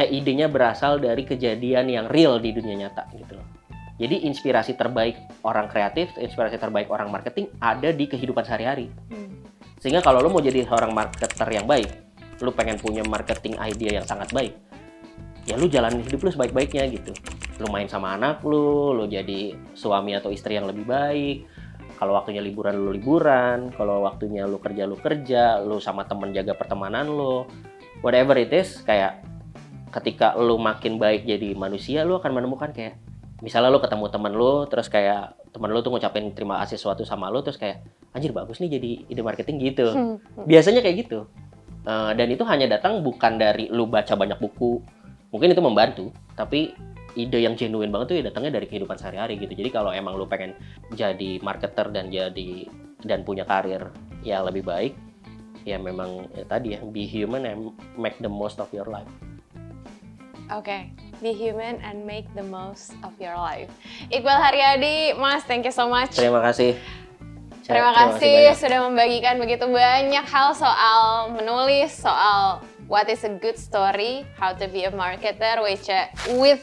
idenya berasal dari kejadian yang real di dunia nyata gitu loh. Jadi inspirasi terbaik orang kreatif, inspirasi terbaik orang marketing ada di kehidupan sehari-hari. Sehingga kalau lo mau jadi seorang marketer yang baik, lo pengen punya marketing idea yang sangat baik, ya lo jalanin hidup lo sebaik-baiknya gitu. Lo main sama anak lo jadi suami atau istri yang lebih baik. Kalau waktunya liburan, lo liburan. Kalau waktunya lo kerja, lo sama temen jaga pertemanan lo. Whatever it is, kayak ketika lo makin baik jadi manusia, lo akan menemukan kayak, misalnya lo ketemu temen lo, terus kayak temen lo tuh ngucapin terima kasih sesuatu sama lo, terus kayak, anjir bagus nih jadi ide marketing gitu. Biasanya kayak gitu. Dan itu hanya datang bukan dari lo baca banyak buku, mungkin itu membantu, tapi ide yang genuine banget tuh ya datangnya dari kehidupan sehari-hari gitu. Jadi kalau emang lo pengen jadi marketer dan punya karir yang lebih baik, ya memang ya tadi ya, be human and make the most of your life. Oke, be human and make the most of your life. Iqbal Haryadi, Mas, thank you so much. Terima kasih. Terima kasih sudah membagikan begitu banyak hal soal menulis, soal what is a good story, how to be a marketer with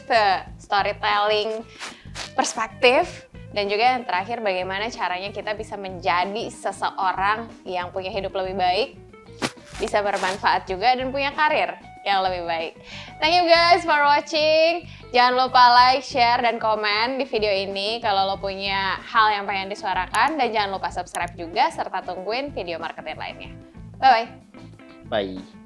storytelling perspektif, dan juga yang terakhir bagaimana caranya kita bisa menjadi seseorang yang punya hidup lebih baik, bisa bermanfaat juga, dan punya karir yang lebih baik. Thank you guys for watching. Jangan lupa like, share, dan komen di video ini kalau lo punya hal yang pengen disuarakan. Dan jangan lupa subscribe juga, serta tungguin video marketing lainnya. Bye-bye. Bye.